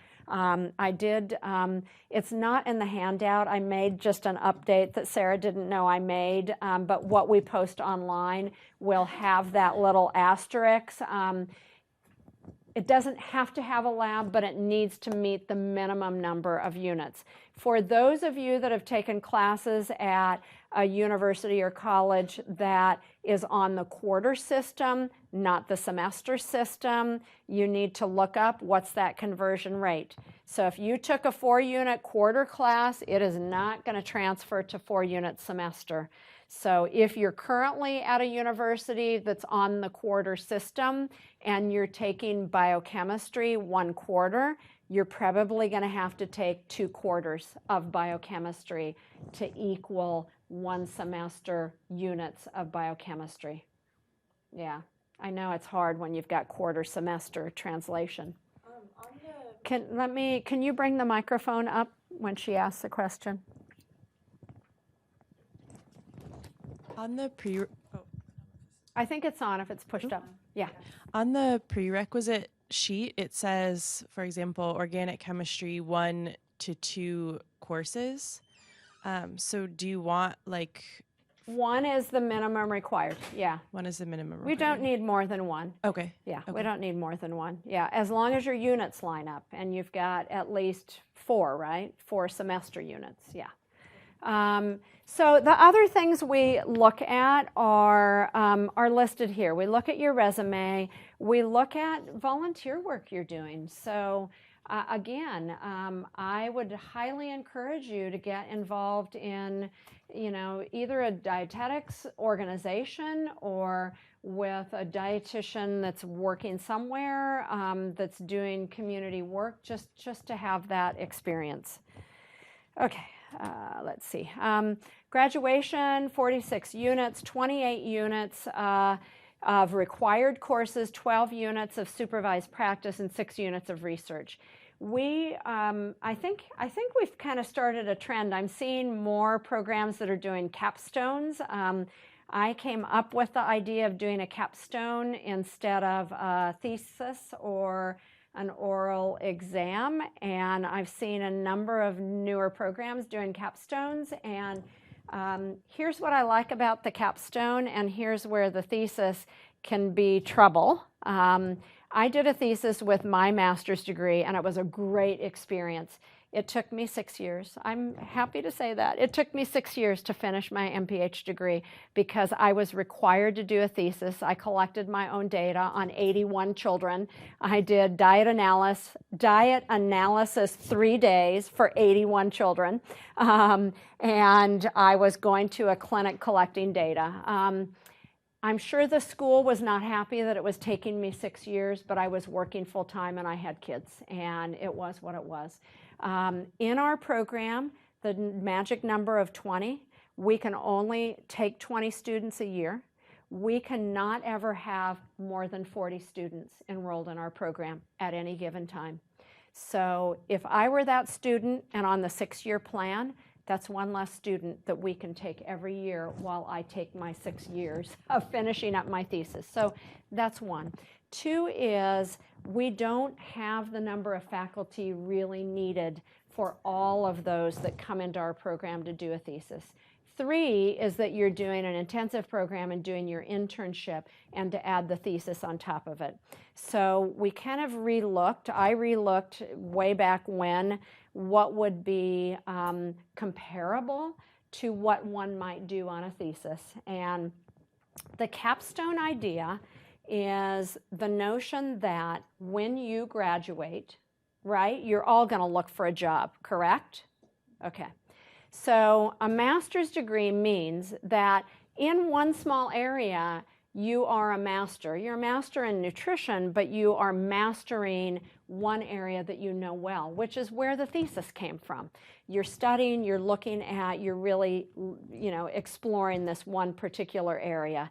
it's not in the handout. I made just an update that Sarah didn't know I made, but what we post online will have that little asterisk. It doesn't have to have a lab, but it needs to meet the minimum number of units. For those of you that have taken classes at a university or college that is on the quarter system, not the semester system, you need to look up what's that conversion rate. So if you took a 4-unit quarter class, it is not going to transfer to 4-unit semester. So if you're currently at a university that's on the quarter system and you're taking biochemistry 1 quarter, you're probably going to have to take 2 quarters of biochemistry to equal 1 semester units of biochemistry. Yeah, I know it's hard when you've got quarter semester translation. Can you bring the microphone up when she asks the question? On the I think it's on if it's pushed up. Yeah. On the prerequisite sheet, it says, for example, organic chemistry 1 to 2 courses. So do you want 1 is the minimum required. Yeah. 1 is the minimum required? We don't need more than 1. Okay. Yeah, okay. we don't need more than 1. Yeah, as long as your units line up and you've got at least 4, right? 4 semester units. Yeah. So the other things we look at are listed here. We look at your resume. We look at volunteer work you're doing. So again, I would highly encourage you to get involved in, either a dietetics organization or with a dietitian that's working somewhere that's doing community work, just to have that experience. Okay. Let's see. Graduation, 46 units, 28 units of required courses, 12 units of supervised practice, and 6 units of research. I think we've kind of started a trend. I'm seeing more programs that are doing capstones. I came up with the idea of doing a capstone instead of a thesis or an oral exam, and I've seen a number of newer programs doing capstones, and here's what I like about the capstone, and here's where the thesis can be trouble. I did a thesis with my master's degree, and it was a great experience. It took me 6 years. I'm happy to say that. It took me 6 years to finish my MPH degree because I was required to do a thesis. I collected my own data on 81 children. I did diet analysis 3 days for 81 children. And I was going to a clinic collecting data. I'm sure the school was not happy that it was taking me 6 years, but I was working full time and I had kids, and it was what it was. In our program, the magic number of 20, we can only take 20 students a year. We cannot ever have more than 40 students enrolled in our program at any given time. So if I were that student and on the 6-year plan, that's one less student that we can take every year while I take my 6 years of finishing up my thesis. So that's one. 2 is we don't have the number of faculty really needed for all of those that come into our program to do a thesis. 3 is that you're doing an intensive program and doing your internship and to add the thesis on top of it. So we kind of relooked. I relooked way back when what would be comparable to what one might do on a thesis. And the capstone idea is the notion that when you graduate, right, you're all going to look for a job, correct? Okay. So a master's degree means that in one small area, you are a master. You're a master in nutrition, but you are mastering one area that you know well, which is where the thesis came from. You're studying, you're looking at, you're really, exploring this one particular area.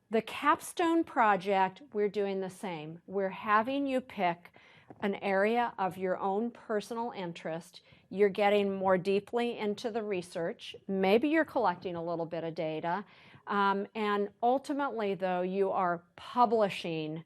The capstone project, we're doing the same. We're having you pick an area of your own personal interest. You're getting more deeply into the research. Maybe you're collecting a little bit of data. And ultimately, though, you are publishing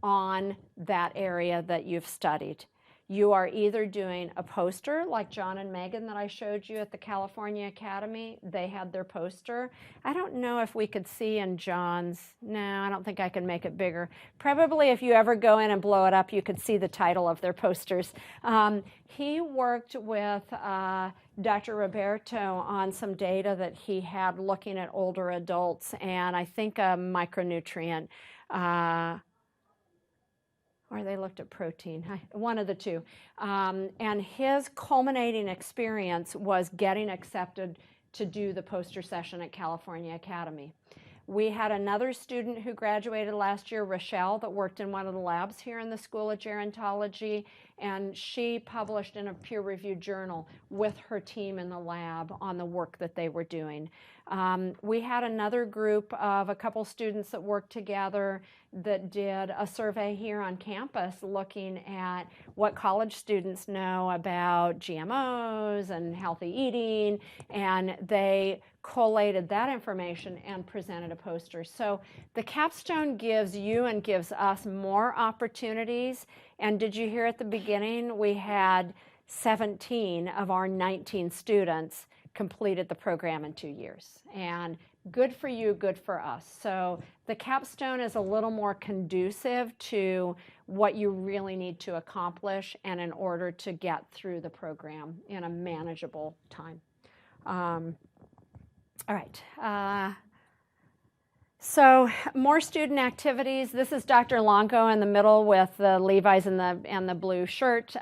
on that area that you've studied. You are either doing a poster like John and Megan that I showed you at the California Academy. They had their poster. I don't know if we could see in John's. No, I don't think I can make it bigger. Probably if you ever go in and blow it up, you could see the title of their posters. He worked with Dr. Roberto on some data that he had looking at older adults, and I think a micronutrient. Or they looked at protein, one of the two. And his culminating experience was getting accepted to do the poster session at California Academy. We had another student who graduated last year, Rochelle, that worked in one of the labs here in the School of Gerontology, and she published in a peer-reviewed journal with her team in the lab on the work that they were doing. We had another group of a couple students that worked together that did a survey here on campus looking at what college students know about GMOs and healthy eating, and they collated that information and presented a poster. So the capstone gives you and gives us more opportunities. And did you hear at the beginning, we had 17 of our 19 students completed the program in 2 years. And good for you, good for us. So the capstone is a little more conducive to what you really need to accomplish and in order to get through the program in a manageable time. All right. So more student activities. This is Dr. Longo in the middle with the Levi's and the blue shirt.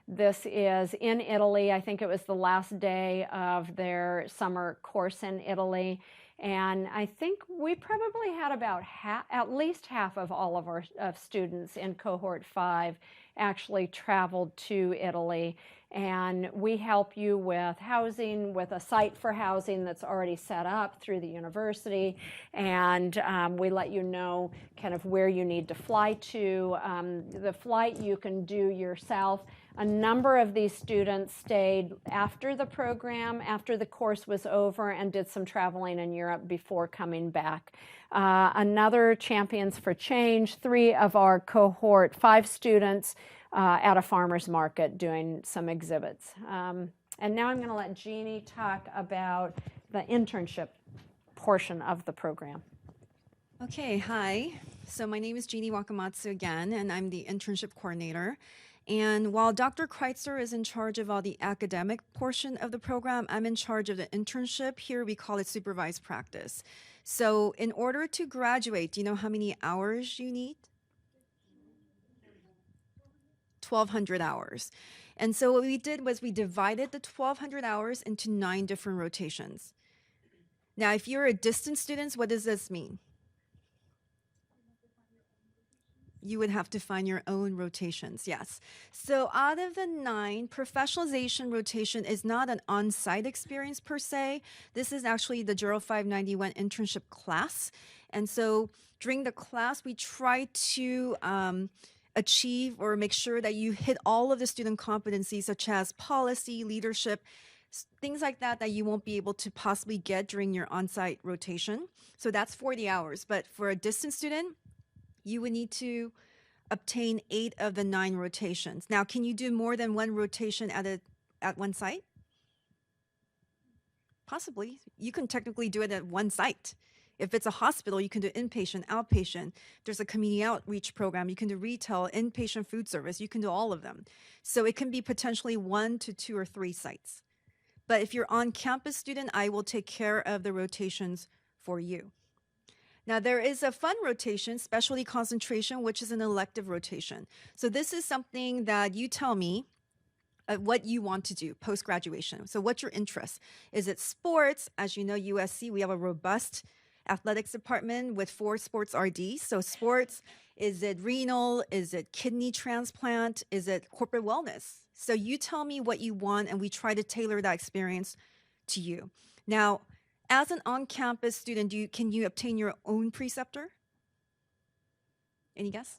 This is in Italy. I think it was the last day of their summer course in Italy. And I think we probably had about at least half of all of our students in cohort 5 actually traveled to Italy. And we help you with housing, with a site for housing that's already set up through the university. And we let you know kind of where you need to fly to. The flight you can do yourself. A number of these students stayed after the program, after the course was over, and did some traveling in Europe before coming back. Another Champions for Change, 3 of our cohort, 5 students at a farmer's market doing some exhibits. And now I'm going to let Jeannie talk about the internship portion of the program. Okay, hi. So my name is Jeannie Wakamatsu again, and I'm the internship coordinator. And while Dr. Kreitzer is in charge of all the academic portion of the program, I'm in charge of the internship. Here we call it supervised practice. So in order to graduate, do you know how many hours you need? 1,200 hours. And so what we did was we divided the 1,200 hours into 9 different rotations. Now, if you're a distance student, what does this mean? You would have to find your own rotations, yes. So out of the 9, professionalization rotation is not an on-site experience per se. This is actually the Gero 591 internship class. And so during the class, we try to achieve or make sure that you hit all of the student competencies such as policy, leadership, things like that that you won't be able to possibly get during your on-site rotation. So that's 40 hours. But for a distance student, you would need to obtain 8 of the 9 rotations. Now, can you do more than 1 rotation at one site? Possibly. You can technically do it at one site. If it's a hospital, you can do inpatient, outpatient. There's a community outreach program. You can do retail, inpatient food service. You can do all of them. So it can be potentially 1 to 2 or 3 sites. But if you're on-campus student, I will take care of the rotations for you. Now, there is a fun rotation, specialty concentration, which is an elective rotation. So this is something that you tell me what you want to do post-graduation. So what's your interest? Is it sports? As you know, USC, we have a robust athletics department with 4 sports RDs. So sports, is it renal? Is it kidney transplant? Is it corporate wellness? So you tell me what you want, and we try to tailor that experience to you. Now, as an on-campus student, can you obtain your own preceptor? Any guess?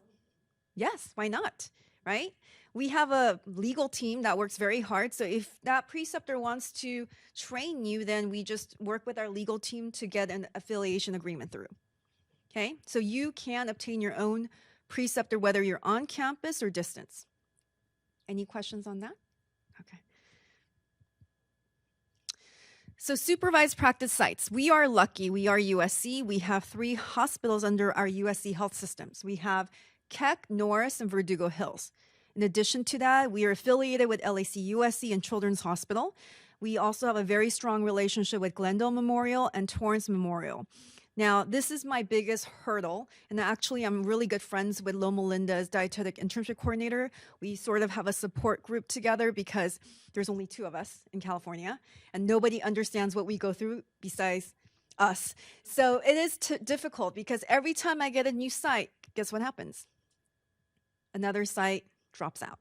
Yes, why not, right? We have a legal team that works very hard. So if that preceptor wants to train you, then we just work with our legal team to get an affiliation agreement through. Okay, so you can obtain your own preceptor whether you're on campus or distance. Any questions on that? Okay. So supervised practice sites. We are lucky. We are USC. We have 3 hospitals under our USC health systems. We have Keck, Norris, and Verdugo Hills. In addition to that, we are affiliated with LAC USC and Children's Hospital. We also have a very strong relationship with Glendale Memorial and Torrance Memorial. Now, this is my biggest hurdle, and actually I'm really good friends with Loma Linda's dietetic internship coordinator. We sort of have a support group together because there's only 2 of us in California, and nobody understands what we go through besides us. So it is difficult because every time I get a new site, guess what happens? Another site drops out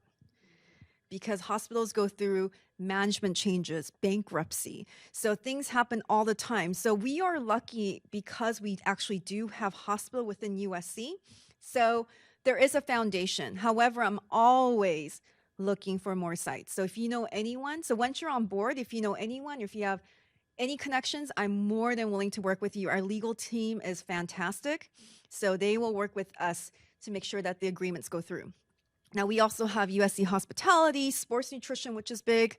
because hospitals go through management changes, bankruptcy. So things happen all the time. So we are lucky because we actually do have hospital within USC. So there is a foundation. However, I'm always looking for more sites. So if you know anyone, so once you're on board, if you know anyone, if you have any connections, I'm more than willing to work with you. Our legal team is fantastic. So they will work with us to make sure that the agreements go through. Now, we also have USC hospitality, sports nutrition, which is big,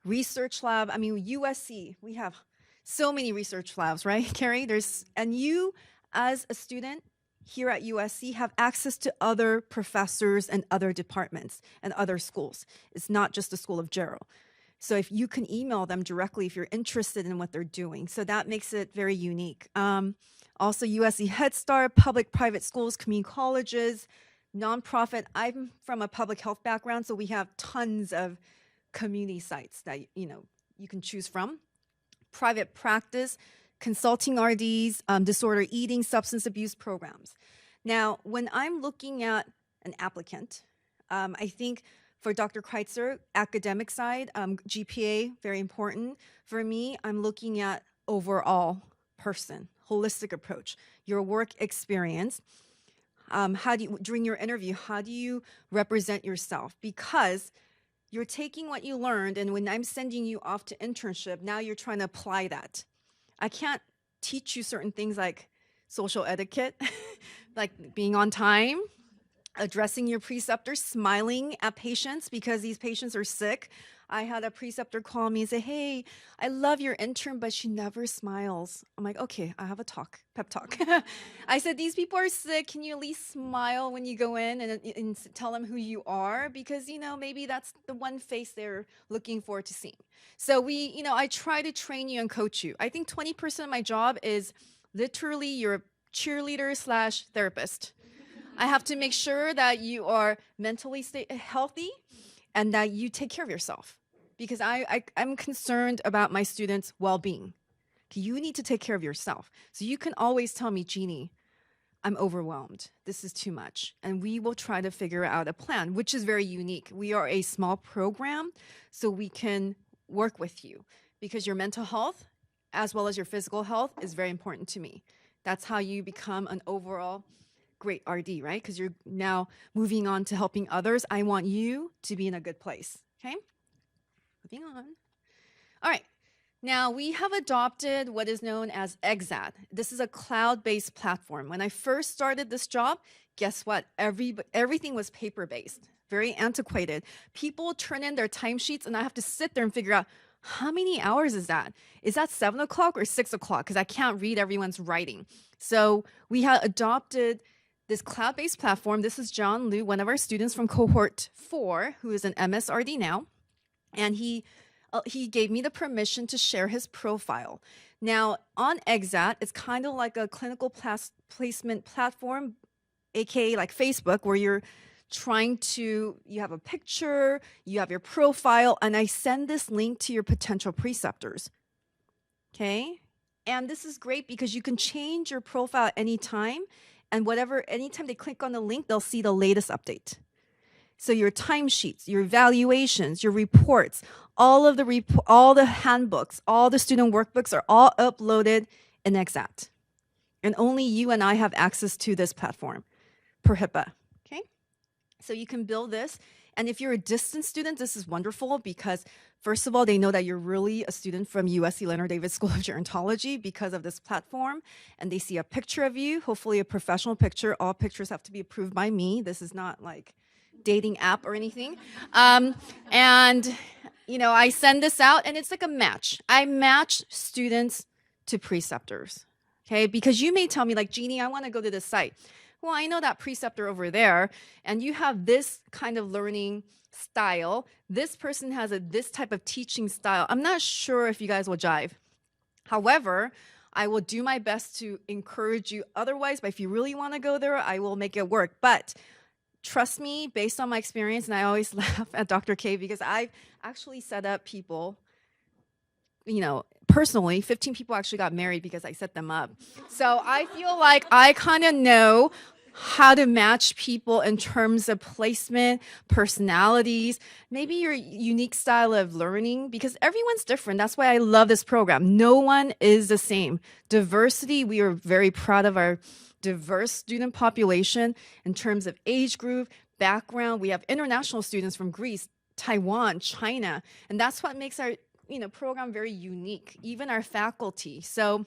research lab. I mean, USC, we have so many research labs, right, Carrie? And you, as a student here at USC, have access to other professors and other departments and other schools. It's not just the School of Gero. So if you can email them directly if you're interested in what they're doing. So that makes it very unique. Also, USC Head Start, public-private schools, community colleges, nonprofit. I'm from a public health background, so we have tons of community sites that you can choose from. Private practice, consulting RDs, disorder eating, substance abuse programs. Now, when I'm looking at an applicant, I think for Dr. Kreitzer, academic side, GPA, very important. For me, I'm looking at overall person, holistic approach, your work experience. during your interview, how do you represent yourself? Because you're taking what you learned, and when I'm sending you off to internship, now you're trying to apply that. I can't teach you certain things like social etiquette, like being on time, addressing your preceptors, smiling at patients because these patients are sick. I had a preceptor call me and say, hey, I love your intern, but she never smiles. I'm like, okay, I have a pep talk. I said, these people are sick. Can you at least smile when you go in and tell them who you are? Because, maybe that's the one face they're looking forward to seeing. So I try to train you and coach you. I think 20% of my job is literally your cheerleader / therapist. I have to make sure that you are mentally healthy and that you take care of yourself, because I'm concerned about my students' well-being. You need to take care of yourself. So you can always tell me, Jeannie, I'm overwhelmed. This is too much. And we will try to figure out a plan, which is very unique. We are a small program, so we can work with you because your mental health, as well as your physical health, is very important to me. That's how you become an overall great RD, right? Because you're now moving on to helping others. I want you to be in a good place, okay? Moving on. All right. Now, we have adopted what is known as EXAT. This is a cloud-based platform. When I first started this job, guess what? Everything was paper-based, very antiquated. People turn in their timesheets, and I have to sit there and figure out, how many hours is that? Is that 7 o'clock or 6 o'clock? Because I can't read everyone's writing. So we have adopted this cloud-based platform. This is John Liu, one of our students from cohort 4, who is an MSRD now. And he gave me the permission to share his profile. Now, on EXAT, it's kind of like a clinical placement platform, aka like Facebook, where you have a picture, you have your profile, and I send this link to your potential preceptors. Okay? And this is great because you can change your profile at any time, and anytime they click on the link, they'll see the latest update. So your timesheets, your evaluations, your reports, all the handbooks, all the student workbooks are all uploaded in EXAT. And only you and I have access to this platform per HIPAA, okay? So you can build this. And if you're a distance student, this is wonderful because, first of all, they know that you're really a student from USC Leonard Davis School of Gerontology because of this platform. And they see a picture of you, hopefully a professional picture. All pictures have to be approved by me. This is not like dating app or anything. I send this out and it's like a match. I match students to preceptors, okay? Because you may tell me like, Jeannie, I want to go to this site. Well, I know that preceptor over there, and you have this kind of learning style. This person has this type of teaching style. I'm not sure if you guys will jive. However, I will do my best to encourage you otherwise, but if you really want to go there, I will make it work. But trust me, based on my experience, and I always laugh at Dr. K because I've actually set up people, personally, 15 people actually got married because I set them up. So I feel like I kind of know how to match people in terms of placement, personalities, maybe your unique style of learning, because everyone's different. That's why I love this program. No one is the same. Diversity, we are very proud of our diverse student population in terms of age group, background. We have international students from Greece, Taiwan, China, and that's what makes our program very unique, even our faculty. So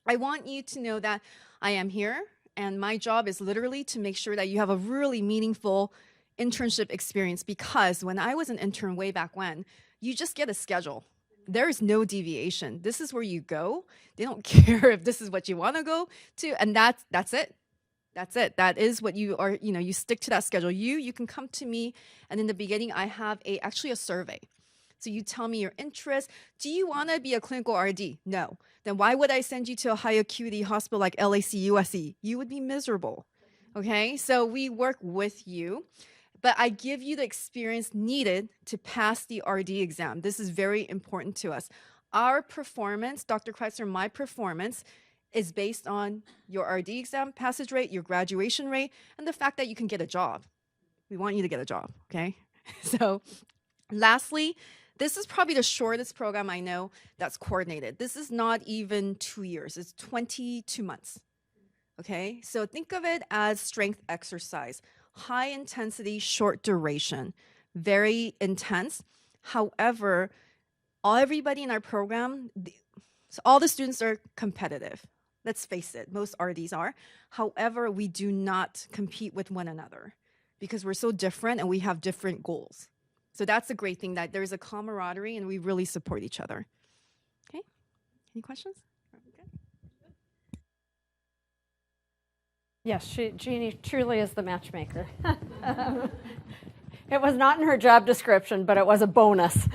I want you to know that I am here, and my job is literally to make sure that you have a really meaningful internship experience, because when I was an intern way back when, you just get a schedule. There is no deviation. This is where you go. They don't care if this is what you want to go to, and that's it. That's it. That is what you are, you stick to that schedule. You can come to me, and in the beginning, I have actually a survey. So you tell me your interest. Do you want to be a clinical RD? No. Then why would I send you to a high acuity hospital like LAC, USC? You would be miserable. Okay? So we work with you, but I give you the experience needed to pass the RD exam. This is very important to us. Our performance, Dr. Kreitzer, my performance is based on your RD exam passage rate, your graduation rate, and the fact that you can get a job. We want you to get a job, okay? So lastly, this is probably the shortest program I know that's coordinated. This is not even 2 years. It's 22 months. Okay, so think of it as strength exercise, high intensity, short duration, very intense. However, everybody in our program, so all the students are competitive. Let's face it, most RDs are. However, we do not compete with one another because we're so different and we have different goals. So that's a great thing, that there's a camaraderie and we really support each other. Okay, any questions? Yes, Jeannie truly is the matchmaker. It was not in her job description, but it was a bonus.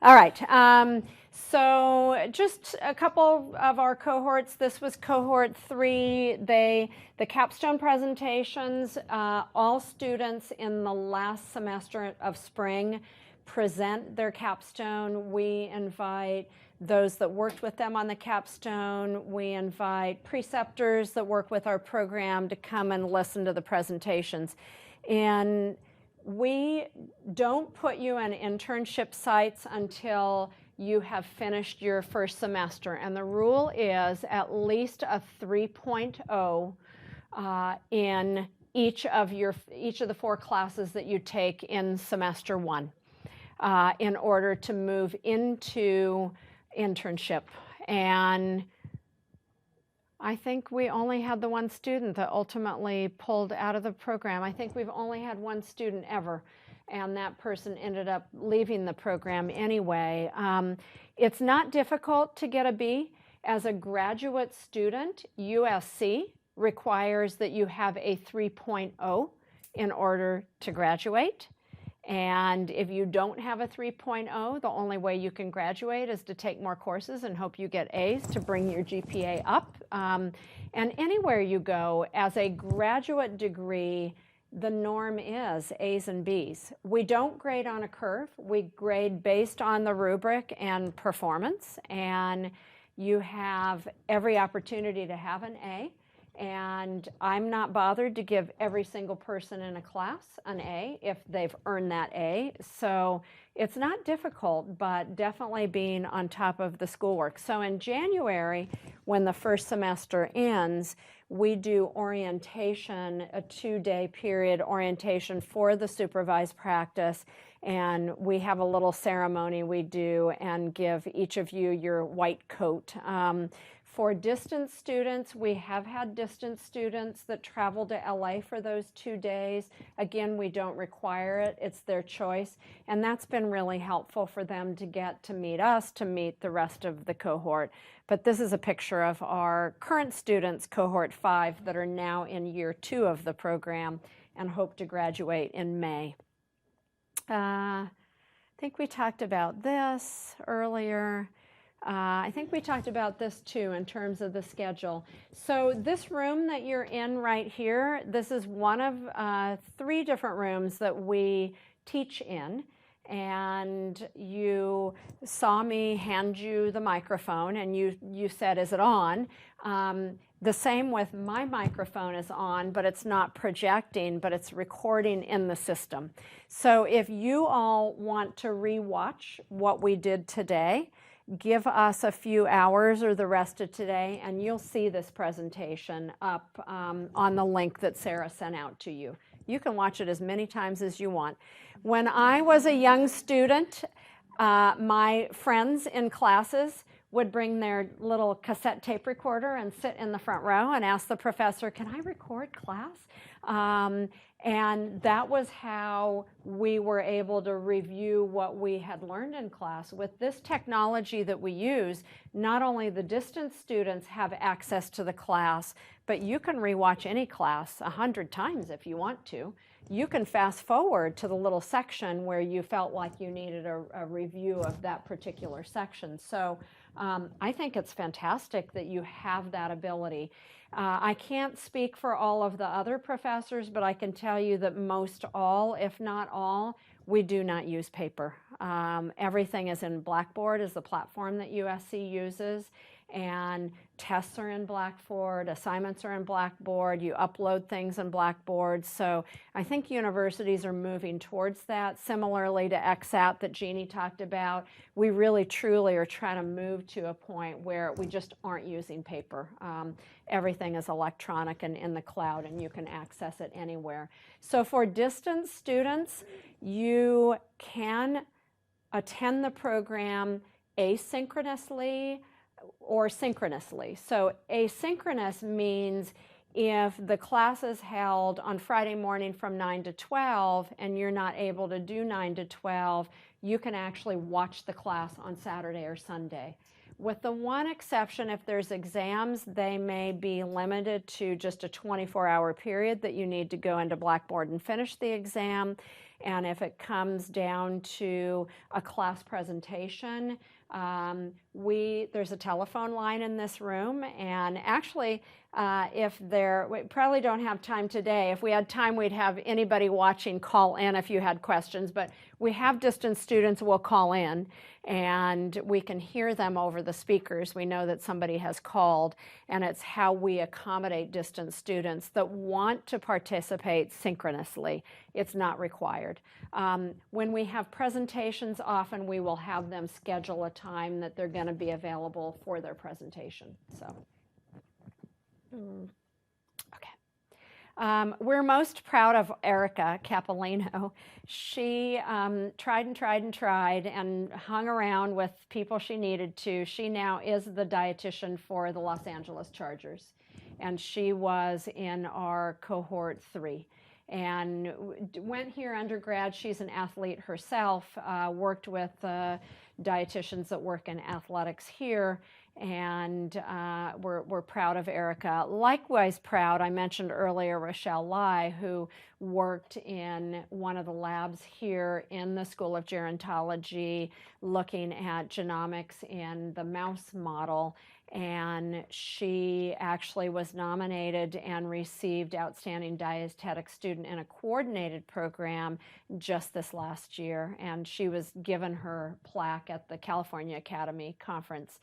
All right. So just a couple of our cohorts. This was cohort 3. The capstone presentations, all students in the last semester of spring present their capstone. We invite those that worked with them on the capstone. We invite preceptors that work with our program to come and listen to the presentations. And we don't put you in internship sites until you have finished your first semester. And the rule is at least a 3.0 in each of the 4 classes that you take in semester 1 in order to move into internship. And I think we only had the one student that ultimately pulled out of the program. I think we've only had one student ever, and that person ended up leaving the program anyway. It's not difficult to get a B. As a graduate student, USC requires that you have a 3.0 in order to graduate. And if you don't have a 3.0, the only way you can graduate is to take more courses and hope you get A's to bring your GPA up. And anywhere you go, as a graduate degree, the norm is A's and B's. We don't grade on a curve. We grade based on the rubric and performance. And you have every opportunity to have an A. And I'm not bothered to give every single person in a class an A if they've earned that A. So it's not difficult, but definitely being on top of the schoolwork. So in January, when the first semester ends, we do orientation, a 2-day period orientation for the supervised practice. And we have a little ceremony we do and give each of you your white coat. For distance students, we have had distance students that travel to LA for those 2 days. Again, we don't require it. It's their choice. And that's been really helpful for them to get to meet us, to meet the rest of the cohort. But this is a picture of our current students, cohort 5, that are now in year 2 of the program and hope to graduate in May. I think we talked about this earlier. I think we talked about this too in terms of the schedule. So this room that you're in right here, this is one of 3 different rooms that we teach in. And you saw me hand you the microphone and you said, is it on? The same with my microphone is on, but it's not projecting, but it's recording in the system. So if you all want to rewatch what we did today, give us a few hours or the rest of today, and you'll see this presentation up on the link that Sarah sent out to you. You can watch it as many times as you want. When I was a young student, my friends in classes would bring their little cassette tape recorder and sit in the front row and ask the professor, can I record class? And that was how we were able to review what we had learned in class. With this technology that we use, not only the distance students have access to the class, but you can rewatch any class 100 times if you want to. You can fast forward to the little section where you felt like you needed a review of that particular section. So I think it's fantastic that you have that ability. I can't speak for all of the other professors, but I can tell you that most all, if not all, we do not use paper. Everything is in Blackboard, is the platform that USC uses, and tests are in Blackboard, assignments are in Blackboard, you upload things in Blackboard. So I think universities are moving towards that. Similarly to XAT that Jeannie talked about, we really truly are trying to move to a point where we just aren't using paper. Everything is electronic and in the cloud, and you can access it anywhere. So for distance students, you can attend the program asynchronously or synchronously. So asynchronous means if the class is held on Friday morning from 9 to 12 and you're not able to do 9 to 12, you can actually watch the class on Saturday or Sunday. With the one exception, if there's exams, they may be limited to just a 24-hour period that you need to go into Blackboard and finish the exam. And if it comes down to a class presentation, there's a telephone line in this room, and actually we probably don't have time today. If we had time, we'd have anybody watching call in if you had questions, but we have distance students who will call in, and we can hear them over the speakers. We know that somebody has called, and it's how we accommodate distance students that want to participate synchronously. It's not required. When we have presentations, often we will have them schedule a time that they're going to be available for their presentation. So, okay. We're most proud of Erica Capolino. She tried and tried and tried and hung around with people she needed to. She now is the dietitian for the Los Angeles Chargers, and she was in our cohort 3. And went here undergrad. She's an athlete herself, worked with dietitians that work in athletics here, and we're proud of Erica. Likewise proud, I mentioned earlier, Rochelle Lai, who worked in one of the labs here in the School of Gerontology, looking at genomics in the mouse model. And she actually was nominated and received Outstanding Dietetic Student in a Coordinated Program just this last year. And she was given her plaque at the California Academy Conference.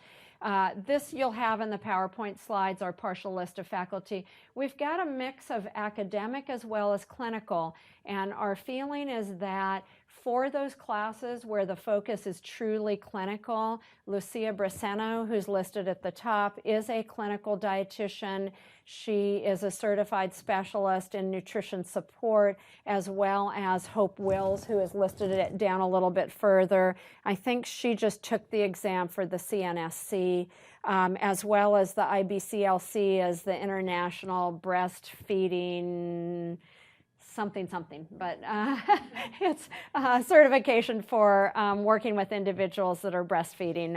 This you'll have in the PowerPoint slides, our partial list of faculty. We've got a mix of academic as well as clinical, and our feeling is that for those classes where the focus is truly clinical, Lucia Braceno, who's listed at the top, is a clinical dietitian. She is a certified specialist in nutrition support, as well as Hope Wills, who has listed it down a little bit further. I think she just took the exam for the CNSC, as well as the IBCLC as the International Breastfeeding something, but it's a certification for working with individuals that are breastfeeding.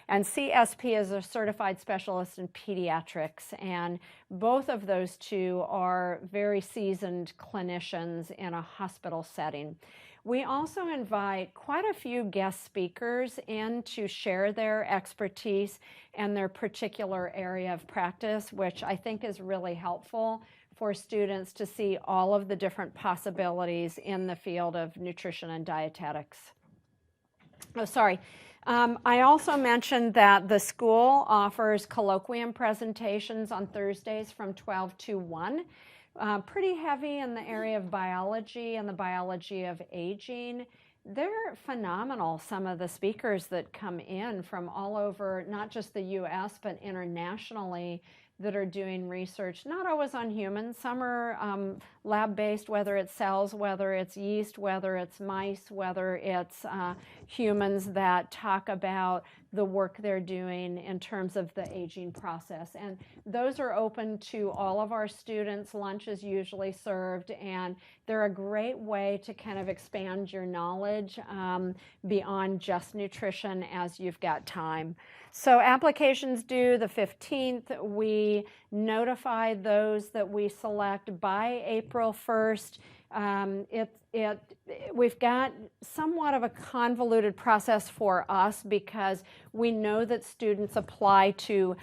And CSP is a certified specialist in pediatrics, and both of those two are very seasoned clinicians in a hospital setting. We also invite quite a few guest speakers in to share their expertise and their particular area of practice, which I think is really helpful for students to see all of the different possibilities in the field of nutrition and dietetics. Oh, sorry. I also mentioned that the school offers colloquium presentations on Thursdays from 12 to 1. Pretty heavy in the area of biology and the biology of aging. They're phenomenal, some of the speakers that come in from all over, not just the U.S., but internationally, that are doing research, not always on humans. Some are lab-based, whether it's cells, whether it's yeast, whether it's mice, whether it's humans that talk about the work they're doing in terms of the aging process. And those are open to all of our students. Lunch is usually served, and they're a great way to kind of expand your knowledge beyond just nutrition as you've got time. So applications due the 15th. We notify those that we select by April 1st. We've got somewhat of a convoluted process for us because we know that students apply to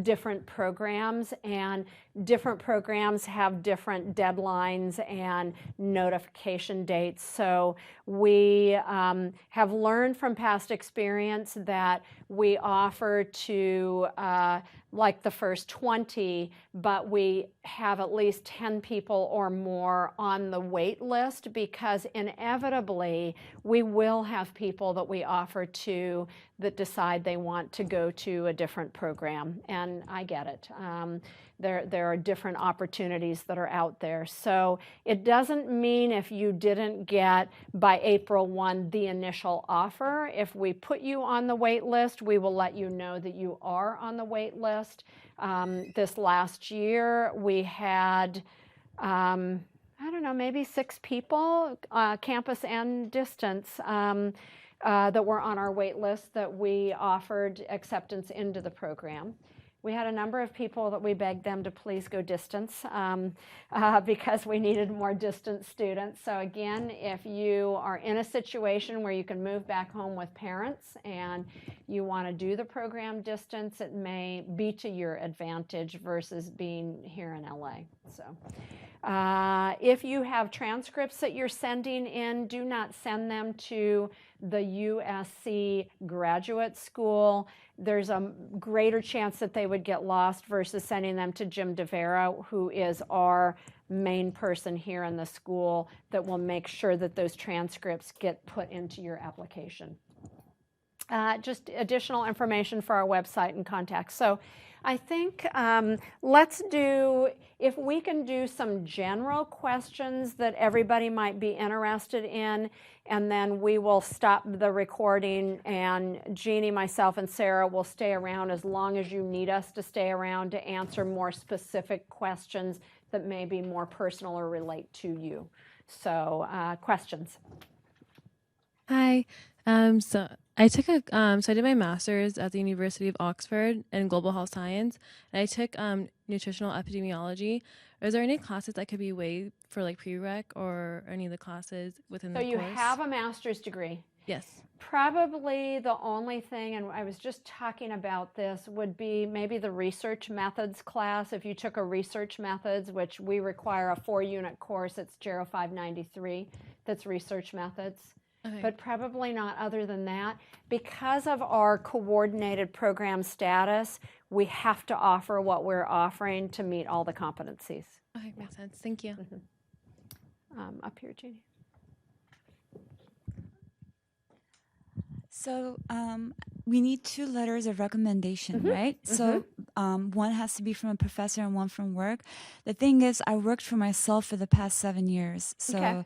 different programs, and different programs have different deadlines and notification dates. So we have learned from past experience that we offer to like the first 20, but we have at least 10 people or more on the wait list, because inevitably we will have people that we offer to that decide they want to go to a different program, and I get it. There are different opportunities that are out there. So it doesn't mean if you didn't get by April 1 the initial offer. If we put you on the wait list, we will let you know that you are on the wait list. This last year we had I don't know, maybe 6 people, campus and distance, that were on our wait list that we offered acceptance into the program. We had a number of people that we begged them to please go distance because we needed more distance students. So again, if you are in a situation where you can move back home with parents and you want to do the program distance, it may be to your advantage versus being here in LA. So. If you have transcripts that you're sending in, do not send them to the USC graduate school. There's a greater chance that they would get lost versus sending them to Jim DeVera, who is our main person here in the school that will make sure that those transcripts get put into your application. Just additional information for our website and contacts. So I think let's do, if we can do some general questions that everybody might be interested in, and then we will stop the recording, and Jeannie, myself, and Sarah will stay around as long as you need us to stay around to answer more specific questions that may be more personal or relate to you. So questions? Hi. So I took so I did my master's at the University of Oxford in global health science, and I took nutritional epidemiology. Is there any classes that could be waived for like prereq or any of the classes within the course? So you have a master's degree? Yes. Probably the only thing, and I was just talking about this, would be maybe the research methods class. If you took a research methods, which we require a 4-unit course, it's Gero 593, that's research methods. Okay. But probably not other than that. Because of our coordinated program status, we have to offer what we're offering to meet all the competencies. Okay, makes sense. Thank you. Mm-hmm. Up here, Jeannie. So we need 2 letters of recommendation, right? So one has to be from a professor and one from work. The thing is, I worked for myself for the past 7 years. So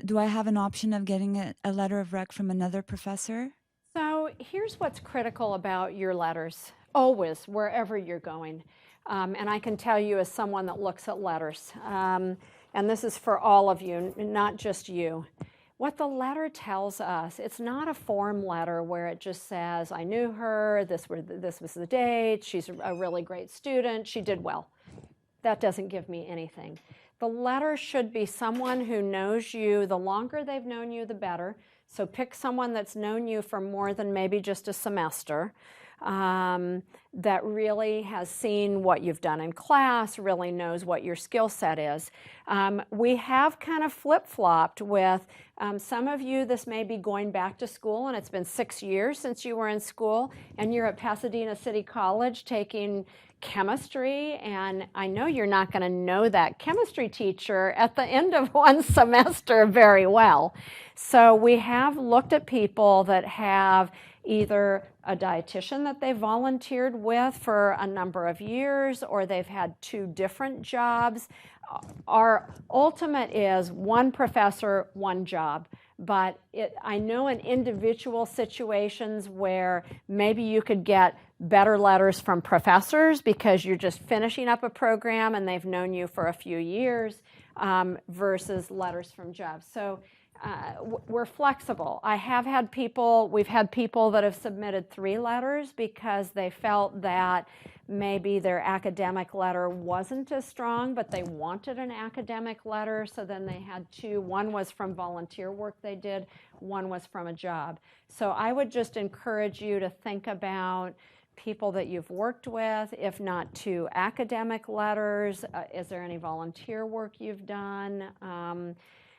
do I have an option of getting a letter of rec from another professor? So here's what's critical about your letters, always, wherever you're going. And I can tell you as someone that looks at letters, and this is for all of you, not just you. What the letter tells us, it's not a form letter where it just says, I knew her, this was the date, she's a really great student, she did well. That doesn't give me anything. The letter should be someone who knows you. The longer they've known you, the better. So pick someone that's known you for more than maybe just a semester. That really has seen what you've done in class, really knows what your skill set is. We have kind of flip-flopped with some of you, this may be going back to school, and it's been 6 years since you were in school, and you're at Pasadena City College taking chemistry, and I know you're not going to know that chemistry teacher at the end of one semester very well. So we have looked at people that have either a dietitian that they volunteered with for a number of years, or they've had 2 different jobs. Our ultimate is 1 professor, 1 job. But I know in individual situations where maybe you could get better letters from professors because you're just finishing up a program and they've known you for a few years versus letters from jobs. So we're flexible. We've had people that have submitted 3 letters because they felt that maybe their academic letter wasn't as strong, but they wanted an academic letter, so then they had two. One was from volunteer work they did, one was from a job. So I would just encourage you to think about people that you've worked with, if not two academic letters. Is there any volunteer work you've done?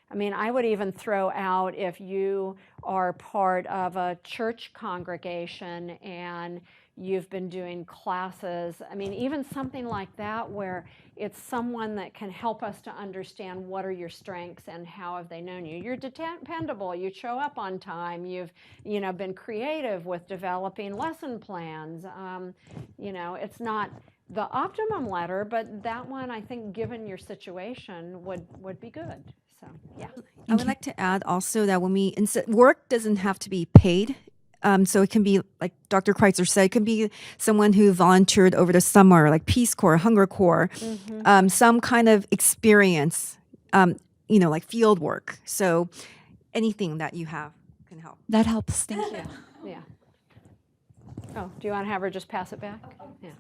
I mean, I would even throw out if you are part of a church congregation and you've been doing classes. I mean, even something like that where it's someone that can help us to understand what are your strengths and how have they known you. You're dependable, you show up on time, you've been creative with developing lesson plans. It's not the optimum letter, but that one I think given your situation would be good. So yeah. I would like to add also that when work doesn't have to be paid. So it can be, like Dr. Kreitzer said, it can be someone who volunteered over the summer, like Peace Corps, Hunger Corps, some kind of experience, like field work. So anything that you have can help. That helps. Thank you. Yeah. Oh, do you want to have her just pass it back? Yeah.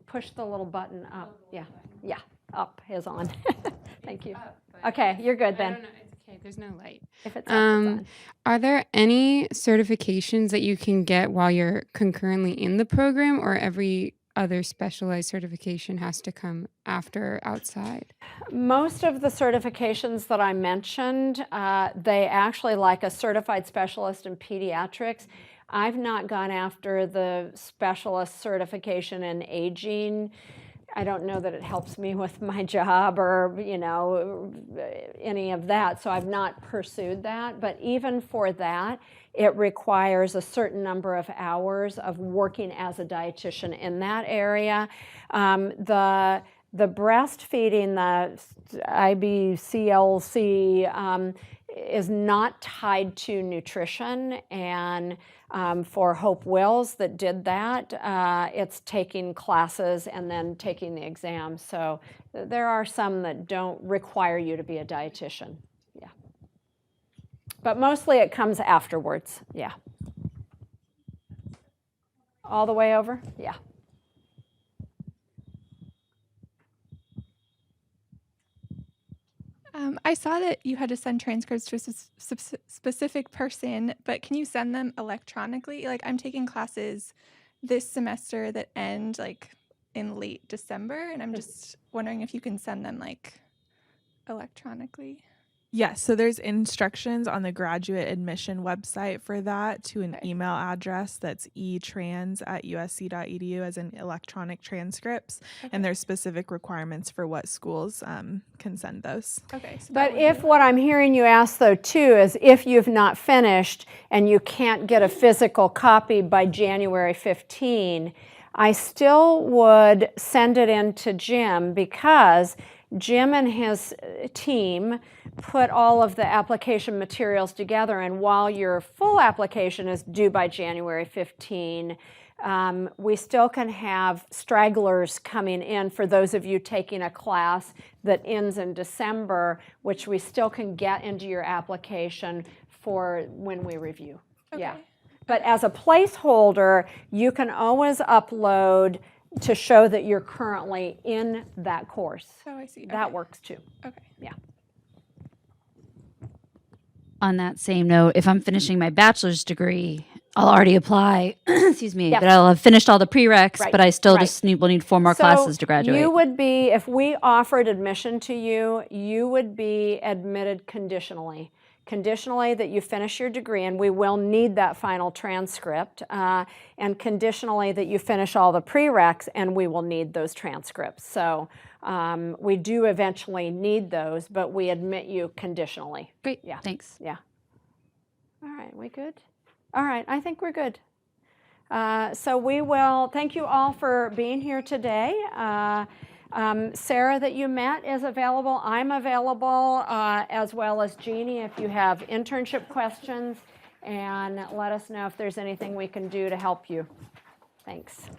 Push the little button up. Yeah. Yeah. Up is on. Thank you. Okay, you're good then. I don't know. It's okay. There's no light. If it's up, it's on. Are there any certifications that you can get while you're concurrently in the program, or every other specialized certification has to come after outside? Most of the certifications that I mentioned, they actually like a certified specialist in pediatrics. I've not gone after the specialist certification in aging. I don't know that it helps me with my job or, any of that, so I've not pursued that. But even for that, it requires a certain number of hours of working as a dietitian in that area. The breastfeeding, the IBCLC, is not tied to nutrition, and for Hope Wills that did that, it's taking classes and then taking the exam. So there are some that don't require you to be a dietitian. Yeah. But mostly it comes afterwards. Yeah. All the way over? Yeah. I saw that you had to send transcripts to a specific person, but can you send them electronically? Like, I'm taking classes this semester that end like in late December, and I'm just wondering if you can send them like electronically. Yes, so there's instructions on the graduate admission website for that to an email address that's etrans@usc.edu as in electronic transcripts. Okay. And there's specific requirements for what schools can send those. Okay. So But if what I'm hearing you ask, though, too, is if you've not finished and you can't get a physical copy by January 15, I still would send it in to Jim, because Jim and his team put all of the application materials together, and while your full application is due by January 15, we still can have stragglers coming in for those of you taking a class that ends in December, which we still can get into your application for when we review. Okay. Yeah. But as a placeholder, you can always upload to show that you're currently in that course. Oh, I see. That Okay. works too. Okay. Yeah. On that same note, if I'm finishing my bachelor's degree, I'll already apply, excuse me, Yes. but I'll have finished all the prereqs, Right, but I still right. just will need 4 more So classes to graduate. you would be, if we offered admission to you, you would be admitted conditionally. Conditionally that you finish your degree, and we will need that final transcript, and conditionally that you finish all the prereqs, and we will need those transcripts. So we do eventually need those, but we admit you conditionally. Great, Yeah. thanks. Yeah. All right, we good? All right, I think we're good. So we will, thank you all for being here today. Sarah that you met is available. I'm available, as well as Jeannie, if you have internship questions, and let us know if there's anything we can do to help you. Thanks.